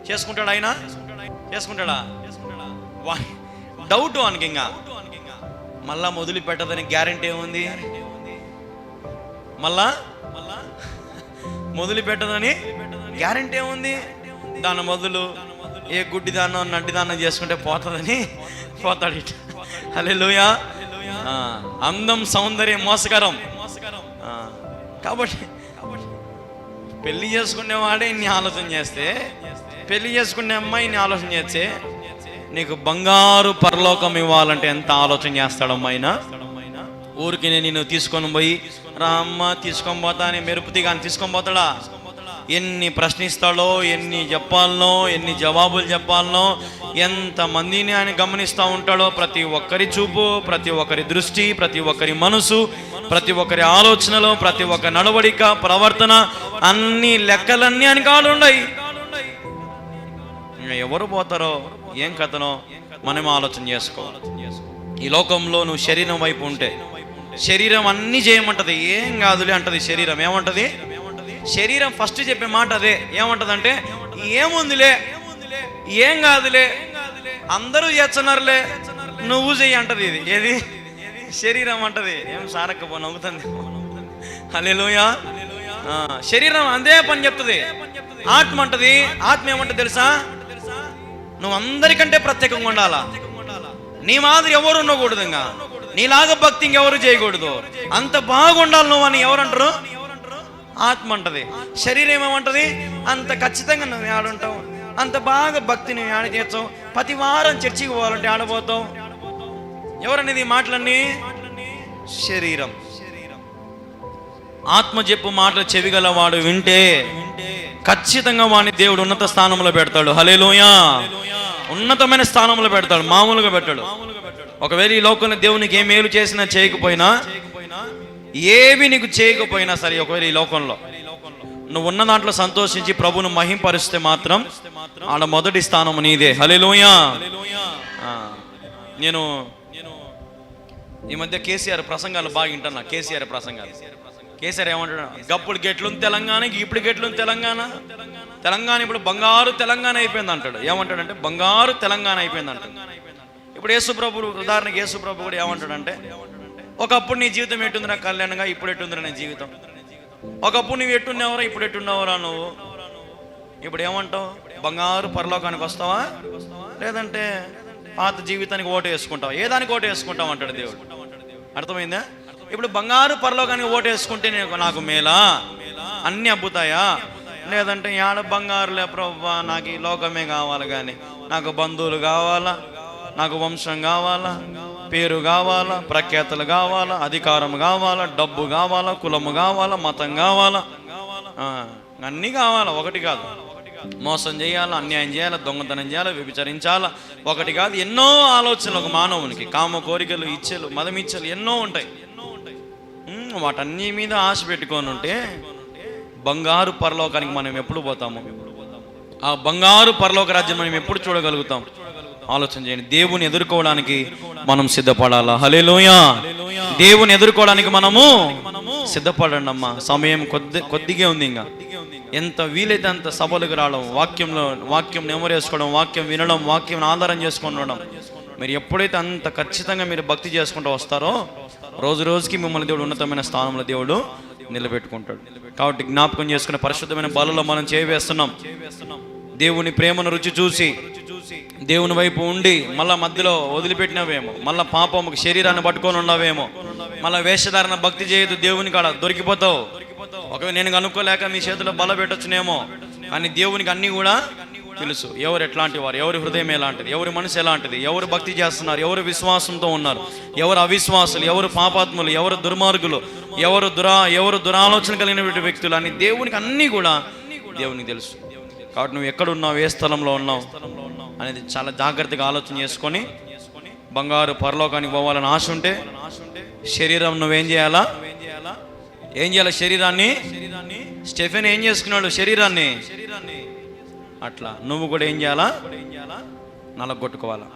చేసుకుంటాడా ఆయన? చేసుకుంటాడా? డౌట్ వానికి. ఇంకా మళ్ళా మొదలు పెట్టదని గ్యారెంటీ ఏముంది? మళ్ళా మొదలు పెట్టదని గ్యారెంటీ ఏముంది? దాని మొదలు ఏ గుడ్డిదాన్నో నడ్డిదాన్నో చేసుకుంటే పోతాడు ఇట. హల్లెలూయా. అందం సౌందర్యం మోసకరం. కాబట్టి పెళ్లి చేసుకునేవాడే ఇన్ని ఆలోచన చేస్తే, పెళ్లి చేసుకునే అమ్మాయి ఇన్ని ఆలోచన చేస్తే, నీకు బంగారు పరలోకం ఇవ్వాలంటే ఎంత ఆలోచన చేస్తాడమ్మా ఆయన. ఊరికి నేను తీసుకొని పోయి రా అమ్మ తీసుకొని పోతా అని మెరుపుతి కానీ తీసుకొని పోతాడా? ఎన్ని ప్రశ్నిస్తాడో, ఎన్ని చెప్పాలనో, ఎన్ని జవాబులు చెప్పాలనో, ఎంతమందిని ఆయన గమనిస్తూ ఉంటాడో. ప్రతి ఒక్కరి చూపు, ప్రతి ఒక్కరి దృష్టి, ప్రతి ఒక్కరి మనసు, ప్రతి ఒక్కరి ఆలోచనలు, ప్రతి ఒక్క నడవడిక, ప్రవర్తన, అన్ని లెక్కలన్నీ ఆయన కాడు ఉన్నాయి. ఎవరు పోతారో ఏం కథనో మనం ఆలోచన చేసుకోవాలి. ఈ లోకంలో నువ్వు శరీరం వైపు ఉంటే శరీరం అన్నీ చేయమంటది. ఏం కాదులే అంటది శరీరం. ఏమంటది శరీరం? ఫస్ట్ చెప్పే మాట అదే. ఏమంటదంటే ఏముందిలే, ఏం కాదులే, అందరూ చేస్తున్నారులే, నువ్వు చెయ్యి అంటది. ఇది ఏది? శరీరం అంటది. ఏం సారక్క నవ్వుతుంది. హల్లెలూయా. శరీరం అదే పని చెప్తుంది. ఆత్మ అంటది. ఆత్మ ఏమంటది తెలుసా? నువ్వు అందరికంటే ప్రత్యేకంగా ఉండాలా, నీ మాదిరి ఎవరు ఉండకూడదు, ఇంకా నీలాగా భక్తి ఇంకెవరు చేయకూడదు, అంత బాగుండాలి నువ్వు అని ఎవరంటారు? ఆత్మ అంటది. శరీరం ఏమంటది? అంత ఖచ్చితంగా నువ్వు ఆడుంటావు, అంత బాగా భక్తిని ఆడ చేస్తాం. ప్రతి వారం చర్చికి పోవాలంటే ఆడబోతాం. ఎవరనేది మాటలన్నీ? శరీరం. ఆత్మ చెప్పు మాటలు చెవిగలవాడు వింటే ఖచ్చితంగా వాడిని దేవుడు ఉన్నత స్థానంలో పెడతాడు. హల్లెలూయా. ఉన్నతమైన స్థానంలో పెడతాడు, మామూలుగా పెట్టాడు. ఒకవేళ ఈ లోకంలో దేవునికి ఏ మేలు చేసినా చేయకపోయినా, ఏవి నీకు చేయకపోయినా సరే, ఒకవేళ ఈ లోకంలో నువ్వు ఉన్న దాంట్లో సంతోషించి ప్రభువును మహింపరిస్తే మాత్రం ఆడ మొదటి స్థానం నీదే. హల్లెలూయా. నేను ఈ మధ్య కేసీఆర్ ప్రసంగాలు బాగా వింటున్నా. కేసీఆర్ ఏమంటాడు? గప్పుడు గెట్లుంది తెలంగాణ, ఇప్పుడు గెట్లుంది తెలంగాణ. ఇప్పుడు బంగారు తెలంగాణ అయిపోయింది అంటాడు. ఏమంటాడంటే బంగారు తెలంగాణ అయిపోయింది అంటాడు. ఇప్పుడు యేసుప్రభు, ఉదాహరణకి యేసుప్రభు కూడా ఏమంటాడంటే, ఒకప్పుడు నీ జీవితం ఎట్టుందిరా కళ్యాణంగా, ఇప్పుడు ఎట్టుందిరా నీ జీవితం. ఒకప్పుడు నువ్వు ఎట్టున్నావురా, ఇప్పుడు ఎట్టున్నావురా నువ్వు. ఇప్పుడు ఏమంటావు? బంగారు పరలోకానికి వస్తావా, లేదంటే పాత జీవితానికి ఓటు వేసుకుంటావా? ఏ దానికి ఓటు వేసుకుంటావు అంటాడు దేవుడు. అర్థమైందా? ఇప్పుడు బంగారు పరలోకానికి ఓటు వేసుకుంటే నాకు మేలా, అన్నీ అబ్బుతాయా? లేదంటే యాడ బంగారులే ప్రభువా, నాకు ఈ లోకమే కావాలి, కానీ నాకు బంధువులు కావాలా, నాకు వంశం కావాలా, పేరు కావాలా, ప్రఖ్యాతలు కావాలా, అధికారం కావాలా, డబ్బు కావాలా, కులము కావాలా, మతం కావాలా, అన్నీ కావాలా. ఒకటి కాదు, మోసం చేయాలా, అన్యాయం చేయాలా, దొంగతనం చేయాలా, వ్యభిచరించాలా, ఒకటి కాదు, ఎన్నో ఆలోచనలు ఒక మానవునికి. కామ కోరికలు, ఇచ్చలు, మదం ఇచ్చలు ఎన్నో ఉంటాయి. వాటన్ని మీద ఆశ పెట్టుకొని ఉంటే బంగారు పరలోకానికి మనం ఎప్పుడు పోతాము? ఆ బంగారు పరలోక రాజ్యం మనం ఎప్పుడు చూడగలుగుతాం? ఆలోచన చేయండి. దేవుని ఎదుర్కోవడానికి మనం సిద్ధపడాలా? హల్లెలూయా. దేవుని ఎదుర్కోవడానికి మనము సిద్ధపడండి అమ్మా. సమయం కొద్దిగా ఉంది. ఇంకా ఎంత వీలైతే అంత సభలకు రావడం, వాక్యం నెమరేసుకోవడం, వాక్యం వినడం, వాక్యం ఆధారం చేసుకొని ఉండడం. మీరు ఎప్పుడైతే అంత ఖచ్చితంగా మీరు భక్తి చేసుకుంటూ వస్తారో, రోజు రోజుకి మిమ్మల్ని దేవుడు ఉన్నతమైన స్థానంలో దేవుడు నిలబెట్టుకుంటాడు. కాబట్టి జ్ఞాపకం చేసుకునే పరిశుద్ధమైన బలలో మనం చేవేస్తున్నాం. దేవుని ప్రేమను రుచి చూసి దేవుని వైపు ఉండి మళ్ళా మధ్యలో వదిలిపెట్టినవేమో, మళ్ళీ పాపముకి శరీరాన్ని పట్టుకొని ఉన్నావేమో, మళ్ళీ వేషధారణ భక్తి చేయదు, దేవుని కాడ దొరికిపోతావు. ఒకవేళ నేను కనుక్కోలేక మీ చేతిలో బల పెట్టొచ్చునేమో, కానీ దేవునికి అన్నీ కూడా తెలుసు. ఎవరు ఎట్లాంటి వారు, ఎవరి హృదయం ఎలాంటిది, ఎవరి మనసు ఎలాంటిది, ఎవరు భక్తి చేస్తున్నారు, ఎవరు విశ్వాసంతో ఉన్నారు, ఎవరు అవిశ్వాసులు, ఎవరు పాపాత్ములు, ఎవరు దుర్మార్గులు, ఎవరు దురాలోచన కలిగిన వ్యక్తులు అని దేవునికి అన్నీ కూడా దేవునికి తెలుసు. కాబట్టి నువ్వు ఎక్కడున్నావు, ఏ స్థలంలో ఉన్నావు అనేది చాలా జాగ్రత్తగా ఆలోచన చేసుకొని బంగారు పరలోకానికి పోవాలని ఆశ ఉంటే శరీరం నువ్వేం చేయాలా? శరీరాన్ని. స్టెఫెన్ ఏం చేసుకున్నాడు? శరీరాన్ని. అట్లా నువ్వు కూడా ఏం చేయాలా? నలగొట్టుకోవాలా.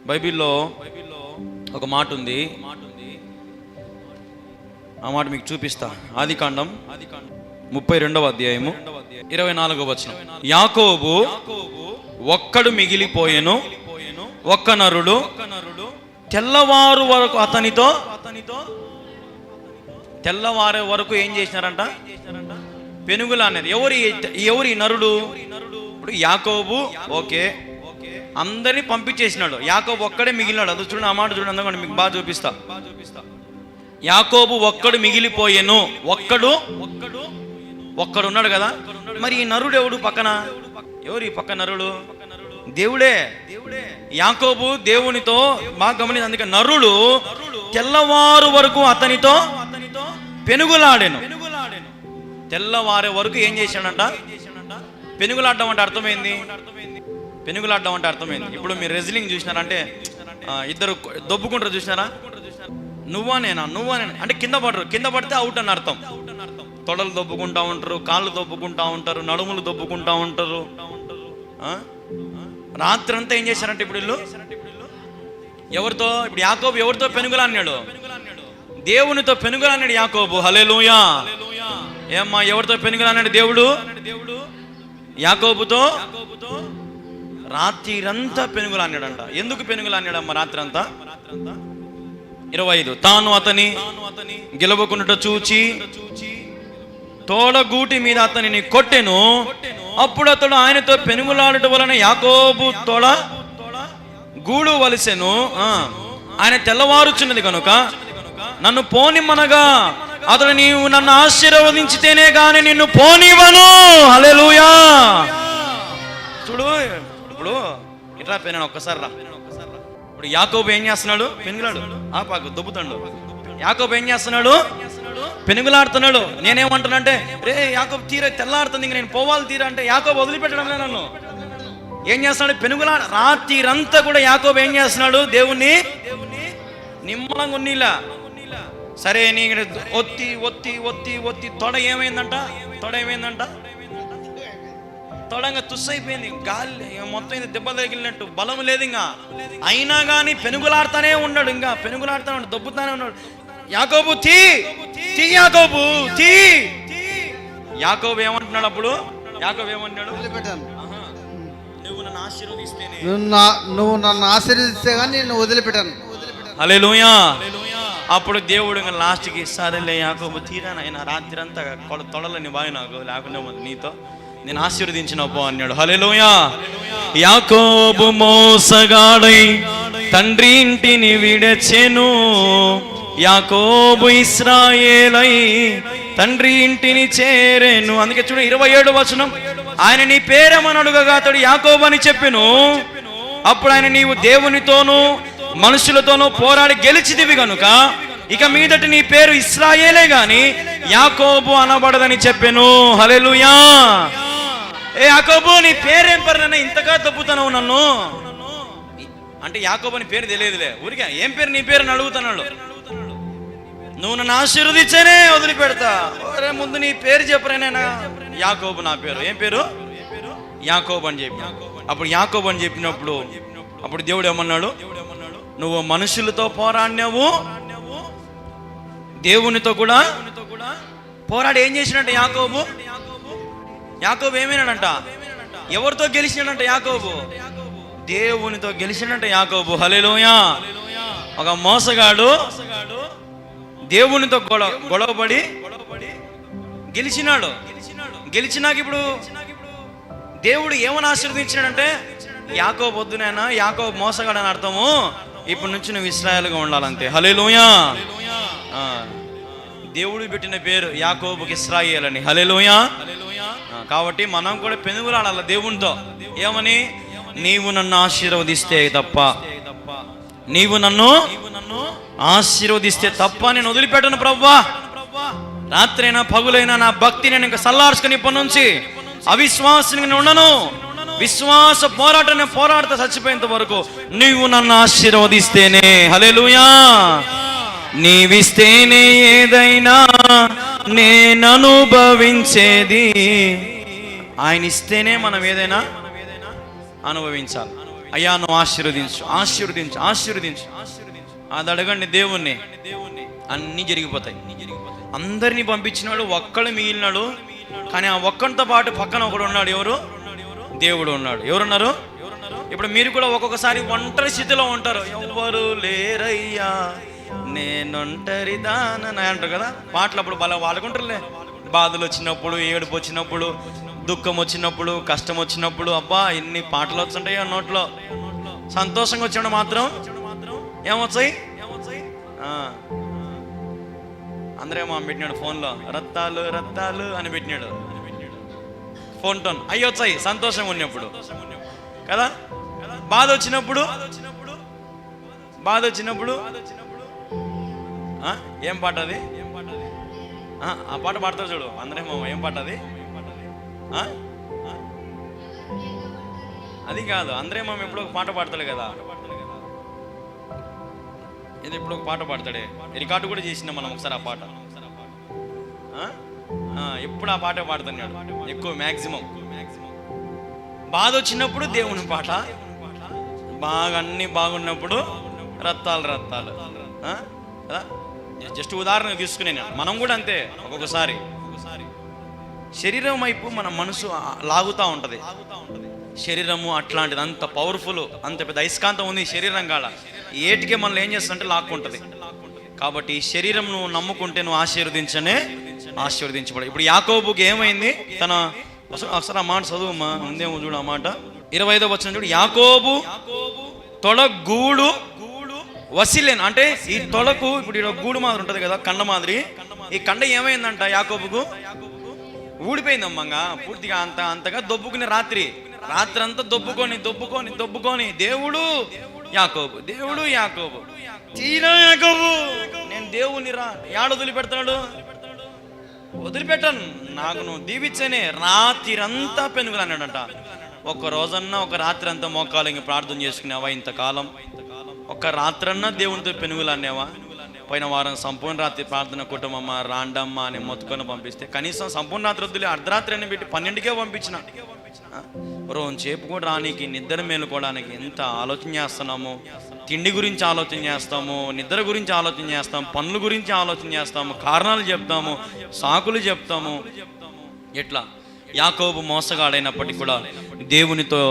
బైబిల్లో ఒక మాట ఉంది, ఆ మాట మీకు చూపిస్తా. ఆదికాండం 32వ అధ్యాయము 24వ వచనం. యాకోబు ఒక్కడు మిగిలిపోయెను, ఒక్క నరుడు తెల్లవారు వరకు అతనితో. తెల్లవారే వరకు ఏం చేసినారంట? పెనుగులా అనేది. ఎవరు ఈ నరుడు? ఇప్పుడు యాకోబు ఓకే, అందరినీ పంపించేసినాడు, యాకోబు ఒక్కడే మిగిలినాడు. అది చూడండి, ఆ మాట చూడండి, అందుకని మీకు బాగా చూపిస్తా. యాకోబు ఒక్కడు మిగిలిపోయెను. ఒక్కడు ఉన్నాడు కదా. మరి ఈ నరుడు ఎవడు పక్కన? ఎవరు ఈ పక్క నరుడు? దేవుడే. యాకోబు దేవునితో బాగా గమనించి, అందుకే నరుడు తెల్లవారు వరకు అతనితో పెనుగులాడెను. తెల్లవారే వరకు ఏం చేశాడంట? పెనుగులాడడం అంటే అర్థమైంది. ఇప్పుడు మీరు రెజ్లింగ్ చూసినారంటే ఇద్దరు దొబ్బుకుంటారు, చూసినారా? నువ్వా నేనా అంటే కింద పడితే అవుట్ అని అర్థం. తొడలు దొబ్బుకుంటా ఉంటారు, కాళ్ళు దొబ్బుకుంటా ఉంటారు, నడుములు దొబ్బుకుంటా ఉంటారు. రాత్రి అంతా ఏం చేశారంటే ఇప్పుడు వీళ్ళు ఎవరితో? ఇప్పుడు యాకోబు ఎవరితో పెనుగులాడినాడు? దేవునితో పెనుగులాడినాడు యాకోబు. హల్లెలూయా. ఏమ్మా, ఎవరితో పెనుగులాడినాడు దేవుడు? యాకోబుతో. రాత్రిరంతా పెనుగులాడినాడంట. ఎందుకు పెనుగులాడినాడమ్మా రాత్రి అంతా? 25. తాను అతని గెలవకుండా చూచి తోడగూటి మీద అతనిని కొట్టెను. అప్పుడు అతడు ఆయనతో పెనుగులాడటం వలన యాకోబు తోడ గూడు వలసెను. ఆయన తెల్లవారుచున్నది కనుక నన్ను పోనిమ్మనగా అతడు, నీవు నన్ను ఆశీర్వదించితేనే గాని నిన్ను పోనివ్వను. హల్లెలూయా. అప్పుడు ఇట్లా పెన్నాను ఒక్కసారి రా. ఇప్పుడు యాకోబు ఏం చేస్తున్నాడు? పెనుగులాడు పాకు దొబ్బుతాడు. యాకోబు ఏం చేస్తున్నాడు? పెనుగులాడుతున్నాడు. నేనేమంటానంటే రే యాకోబు తీర తెల్లాడుతుంది, ఇంక నేను పోవాలి తీరా అంటే యాకోబు వదిలిపెట్టడం లేదు నన్ను. ఏం చేస్తున్నాడు? పెనుగులాడు. రాత్రిరంతా కూడా యాకోబు ఏం చేస్తున్నాడు? దేవుణ్ణి నిమ్మలంగా ఉన్నీలా. సరే నీ ఒత్తి ఒత్తి ఒత్తి ఒత్తి తొడ ఏమైందంట? తొడంగా తుస్సైపోయింది, గాలి మొత్తం ఇది దెబ్బ తగిలినట్టు, బలం లేదు ఇంకా. అయినా కానీ పెనుగులాడుతానే ఉన్నాడు, ఇంకా పెనుగులాడుతానే ఉన్నాడు, దొబ్బుతానే ఉన్నాడు. యాకోబు తీ యాకోబు తీ. యాకోబు ఏమంటున్నాడు అప్పుడు? యాకోబు ఏమంటున్నాడు? నువ్వు నన్ను ఆశీర్వదిస్తేనే, నువ్వు నన్ను ఆశీర్వదిస్తే కానీ నేను వదిలిపెట్టాను. హల్లెలూయా. అప్పుడు దేవుడు ఇంకా లాస్ట్కి సరేలే యాకోబు తీరా నాయన, రాత్రి అంతా తొడలని బావి నాకు లేకుండా నీతో నేను ఆశీర్వదించిన పో అన్నాడు. హల్లెలూయా. యాకోబు మోసగాడై తండ్రి ఇంటిని విడచెను, యాకోబు ఇశ్రాయేలై తండ్రి ఇంటిని చేరెను. అందుకే చూడు 27వ వచనం, ఆయన నీ పేరేమని అడుగగా అతడు యాకోబు అని చెప్పెను. అప్పుడు ఆయన నీవు దేవునితోనూ మనుషులతోనూ పోరాడి గెలిచిదివి గనుక ఇక మీదట నీ పేరు ఇశ్రాయేలే గాని యాకోబు అనబడదని చెప్పెను. హల్లెలూయా. ఏ యాకోబు నీ పేరేం పర్లేనా, ఇంతగా దొబ్బుతున్నావు నన్ను అంటే యాకోబు అని పేరు తెలియదులే, ఊరికే ఏం పేరు నీ పేరు అని అడుగుతున్నాడు. నువ్వు నన్ను ఆశీర్వదించేనే వదిలిపెడతా. ముందు నీ పేరు చెప్పరేనా? యాకోబు నా పేరు. ఏం పేరు? యాకోబు అని చెప్పి. అప్పుడు యాకోబు అని చెప్పినప్పుడు అప్పుడు దేవుడు ఏమన్నాడు? నువ్వు మనుషులతో పోరాడినావు, దేవునితో కూడా పోరాడి ఏం చేసినట్ట యాకోబు? యాకోబు ఏమైనాడంట? ఎవరితో గెలిచినాడంట యాకోబు? దేవునితో గెలిచినట్ట యాకోబు. హల్లెలూయా. ఒక మోసగాడు దేవునితో గొడవపడి గెలిచినాడు. గెలిచినాక ఇప్పుడు దేవుడు ఏమని ఆశీర్వదించినాడంటే, యాకోబు వద్దునైనా, యాకోబు మోసగాడు అని అర్థము, ఇప్పటి నుంచి నువ్వు ఇశ్రాయేలుగా ఉండాలంతే. హల్లెలూయా. దేవుడు పెట్టిన పేరు యాకోబుకి ఇశ్రాయేల్ అని. హల్లెలూయా. కాబట్టి మనం కూడా పెనుగులాడాలి దేవునితో. ఏమని? నీవు నన్ను ఆశీర్వదిస్తే తప్ప, నీవు నన్ను ఆశీర్వదిస్తే తప్ప నేను వదిలిపెట్టను ప్రభువా. రాత్రైనా పగులైనా నా భక్తి నేను ఇంకా సల్లార్చుకుని ఇప్పటి నుంచి అవిశ్వాసానికి నేను ఉండను. విశ్వాస పోరాటాన్ని పోరాడుతూ చచ్చిపోయేంత వరకు నీవు నన్ను ఆశీర్వదిస్తేనే. హల్లెలూయా. నీవిస్తేనే ఏదైనా నేను అనుభవించేది. ఆయన ఇస్తేనే మనం ఏదైనా అనుభవించాలి. అయ్యా నువ్వు ఆశీర్వదించు, ఆశీర్వదించు, ఆశీర్వదించు. అది అడగండి దేవుణ్ణి, అన్నీ జరిగిపోతాయి. అందరినీ పంపించినాడు, ఒక్కడు మిగిలినాడు. కానీ ఆ ఒక్కడితో పాటు పక్కన ఒకడు ఉన్నాడు. ఎవరు? దేవుడు ఉన్నాడు. ఎవరున్నారు? ఇప్పుడు మీరు కూడా ఒక్కొక్కసారి ఒంటరి స్థితిలో ఉంటారు. ఎవరు లేరయ్యా నేనొంటరిదానని అంటారు కదా పాటలు. అప్పుడు బల వాడుకుంటారులే. బాధలు వచ్చినప్పుడు, ఏడుపు వచ్చినప్పుడు, దుఃఖం వచ్చినప్పుడు, కష్టం వచ్చినప్పుడు, అబ్బా ఎన్ని పాటలు వచ్చుంటాయో నోట్లో. సంతోషంగా వచ్చినప్పుడు మాత్రం ఏమొచ్చాయి? అందరేమో పెట్టినాడు ఫోన్లో, రత్తాలు రత్తాలు అని పెట్టినాడు ఫోన్ టోన్. అయ్యి వచ్చాయి సంతోషంగా ఉన్నప్పుడు కదా. బాధ వచ్చినప్పుడు ఏం పాట అది? ఆ పాట పాడతారు చూడు అందరేమో. ఏం పాట అది? అది కాదు, అందరేమో ఎప్పుడు ఒక పాట పాడతాడు కదా. ఇది ఇప్పుడు ఒక పాట పాడతాడే, రికార్డు కూడా చేసినాం మనం ఒకసారి ఆ పాట. ఎప్పుడు ఆ పాట పాడుతున్నాడు ఎక్కువ, మ్యాక్సిమం. బాధ వచ్చినప్పుడు దేవుని పాట, బాగా అన్ని బాగున్నప్పుడు రత్తాలు రత్తాలు. జస్ట్ ఉదాహరణ తీసుకునే మనం కూడా అంతే. ఒక్కొక్కసారి శరీరం వైపు మన మనసు లాగుతూ ఉంటుంది. శరీరము అట్లాంటిది, అంత పవర్ఫుల్, అంత పెద్ద అయస్కాంతం ఉంది శరీరం కాడ. ఏటికే మనల్ని ఏం చేస్తుంటే లాక్కుంటుంది. కాబట్టి శరీరం నువ్వు నమ్ముకుంటే నువ్వు ఆశీర్వదించబడు. ఇప్పుడు యాకోబుకి ఏమైంది? తన ఒకసారి ఆ మాట చదువుమా, ఉందేమో చూడు ఆ మాట. 25వ వచనం చూడు. యాకోబు తొడగూడు వసిలేను, అంటే ఈ తొడకు ఇప్పుడు ఇక్కడ గూడు మాదిరి ఉంటుంది కదా, కండ మాదిరి. ఈ కండ ఏమైందంట యాకోబుకు? ఊడిపోయిందమ్మంగా పూర్తిగా. అంతగా దొబ్బుకునే రాత్రంతా దొబ్బుకొని దేవుడు యాకోబు తీరా యాకోబు నేను దేవుని యాడ వదిలిపెడతాడు, వదిలిపెట్టాను, నాకు నువ్వు దీవించనే. రాత్రిరంతా పెనుగులు అన్నాడంట. ఒక రోజన్నా ఒక రాత్రి అంతా మోకాలు ఇంక ప్రార్థన చేసుకునేవా? ఇంతకాలం ఒక రాత్రన్నా దేవునితో పెనుగులు అన్నావా? పోయిన వారం సంపూర్ణ రాత్రి ప్రార్థన కుటుంబమ్మ రాండమ్మ అని మొత్తుకొని పంపిస్తే కనీసం సంపూర్ణ రాత్రి వద్దులే, అర్ధరాత్రి అని పెట్టి 12కే పంపించిన. రోజు చేపు కూడా రానికి, నిద్ర మేలుకోవడానికి ఎంత ఆలోచన చేస్తున్నాము. తిండి గురించి ఆలోచన చేస్తాము, నిద్ర గురించి ఆలోచన చేస్తాము, పనుల గురించి ఆలోచన చేస్తాము, కారణాలు చెప్తాము, సాకులు చెప్తాము. ఎట్లా యాకోబు మోసగాడైనప్పటికీ కూడా దేవునితో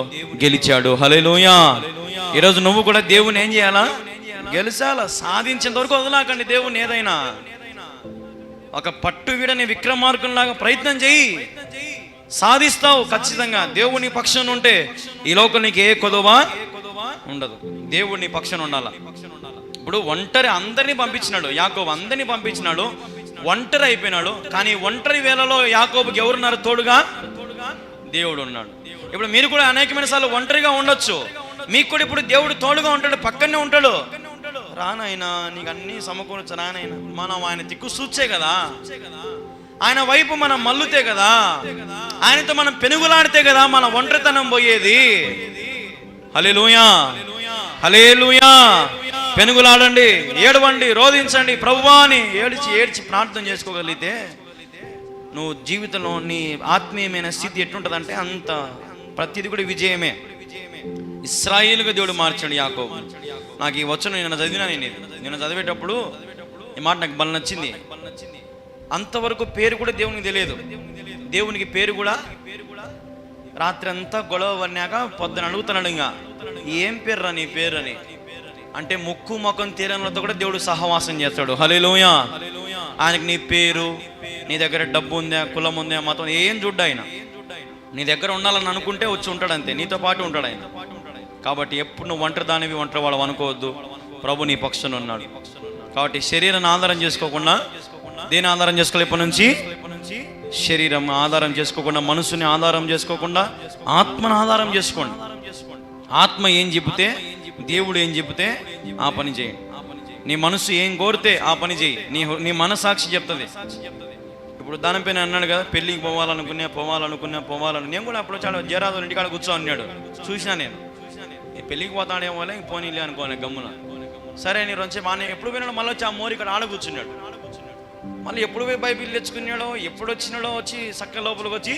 గెలిచాడు. హల్లెలూయా. ఈరోజు నువ్వు కూడా దేవుని ఏం చేయాలా? గెలిచాలా. సాధించేంత వరకు వదలాకండి దేవుని. ఏదైనా ఒక పట్టు వీడని విక్రమార్కునిలాగా ప్రయత్నం చెయ్యి, సాధిస్తావు ఖచ్చితంగా. దేవుని పక్షం ఉంటే ఈ లోకం నీకు ఏ కొదవా ఉండదు. దేవుని పక్షం ఉండాల. ఇప్పుడు ఒంటరి అందరినీ పంపించినాడు యాకోబు, అందరినీ పంపించినాడు, ఒంటరి అయిపోయినాడు. కానీ ఒంటరి వేళలో యాకోబుకి ఎవరున్నారు? తోడుగా దేవుడు ఉన్నాడు. ఇప్పుడు మీరు కూడా అనేకమైన సార్లు ఒంటరిగా ఉండొచ్చు, మీకు కూడా ఇప్పుడు దేవుడు తోడుగా ఉంటాడు, పక్కనే ఉంటాడు. రానాయనా నీకు అన్ని సమకూర్చు రానాయన. మనం ఆయన దిక్కు సూచే కదా, ఆయన వైపు మనం మల్లుతే కదా, ఆయనతో మనం పెనుగులాడితే కదా మన ఒంటరితనం పోయేది. హల్లెలూయా, హల్లెలూయా. పెనుగులాడండి, ఏడవండి, రోధించండి, ప్రభువా అని ఏడ్చి ప్రార్థన చేసుకోగలిగితే నువ్వు జీవితంలో నీ ఆత్మీయమైన స్థితి ఎట్లుంటుందంటే అంత ప్రతిది కూడా విజయమే. ఇశ్రాయేలుగా దేవుడు మార్చాడు యాకోబు. నాకు ఈ వచనం నిన్న చదివినా, నేను చదివేటప్పుడు ఈ మాట నాకు బల నచ్చింది. అంతవరకు పేరు కూడా దేవునికి తెలియదు. దేవునికి పేరు కూడా రాత్రి అంతా గొడవ పడినాక పొద్దున అడుగుతున్నాడు, ఇంకా ఏం పేరు రా నీ పేరు అని. అంటే ముక్కు ముఖం తీరనలతో కూడా దేవుడు సహవాసం చేస్తాడు. హల్లెలూయా. ఆయనకి నీ పేరు, నీ దగ్గర డబ్బు ఉందా, కులం ఉందా, మతం ఏం చూడ్డా ఆయన. నీ దగ్గర ఉండాలని అనుకుంటే వచ్చి ఉంటాడు, అంతే, నీతో పాటు ఉంటాడు ఆయన. కాబట్టి ఎప్పుడు నువ్వు ఒంటరి దానివి, ఒంటరి వాడు అనుకోవద్దు. ప్రభు నీ పక్షాన ఉన్నాడు. కాబట్టి శరీరాన్ని ఆధారం చేసుకోకుండా, దేని ఆధారం చేసుకోవాలి? ఇప్పటి నుంచి శరీరం ఆధారం చేసుకోకుండా, మనసుని ఆధారం చేసుకోకుండా, ఆత్మను ఆధారం చేసుకోండి. ఆత్మ ఏం చెబితే, దేవుడు ఏం చెబితే ఆ పని చేయండి. నీ మనసు ఏం కోరితే ఆ పని చేయి. నీ మనసాక్షి చెప్తుంది. ఇప్పుడు దానిపైన అన్నాడు కదా, పెళ్ళికి పోవాలనుకున్నా. నేను కూడా అప్పుడు చాలా జరాదు ఇంటికాడ కూర్చో అన్నాడు. చూసినా నేను పెళ్ళికి పోతాడేమో ఇంక పోనీలే అనుకోని గమ్మున. సరే నీ రొంచే బాగా ఎప్పుడు పోయినాడు, మళ్ళీ వచ్చి ఆ మోరి ఇక్కడ ఆడ కూర్చున్నాడు. మళ్ళీ ఎప్పుడు పోయి బైబిల్ తెచ్చుకున్నాడో, ఎప్పుడు వచ్చినాడో వచ్చి సక్క లోపలికి వచ్చి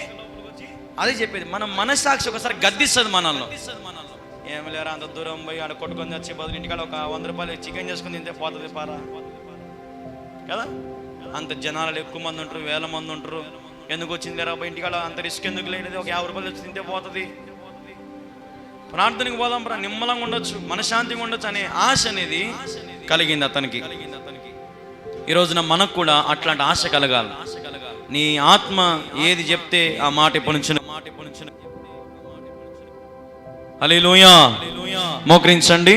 అదే చెప్పేది. మన మనస్సాక్షి ఒకసారి గద్దిస్తుంది మనల్ని. ఏమి లేరా అంత దూరం పోయి ఆడ కొట్టుకొని వచ్చే బదులు ఇంటికాడ ఒక 100 రూపాయలు చికెన్ చేసుకుని తింటే పోతుంది పారా కదా. అంత జనాలు ఎక్కువ మంది ఉంటారు, వేల మంది ఉంటారు. ఎందుకు వచ్చింది లేరా ఇంటికాడ అంత రిస్క్ ఎందుకు లేదు, ఒక 50 రూపాయలు వచ్చి తింటే పోతుంది. ప్రార్థనకి పోదాం రా, నిమ్మలంగా ఉండొచ్చు, మనశ్శాంతిగా ఉండొచ్చు అనే ఆశ అనేది కలిగింది అతనికి. ఈ రోజున మనకు కూడా అట్లాంటి ఆశ కలగాలి. నీ ఆత్మ ఏది చెప్తే ఆ మాట ఎప్పటి నుంచి. హల్లెలూయా. మోకరించండి.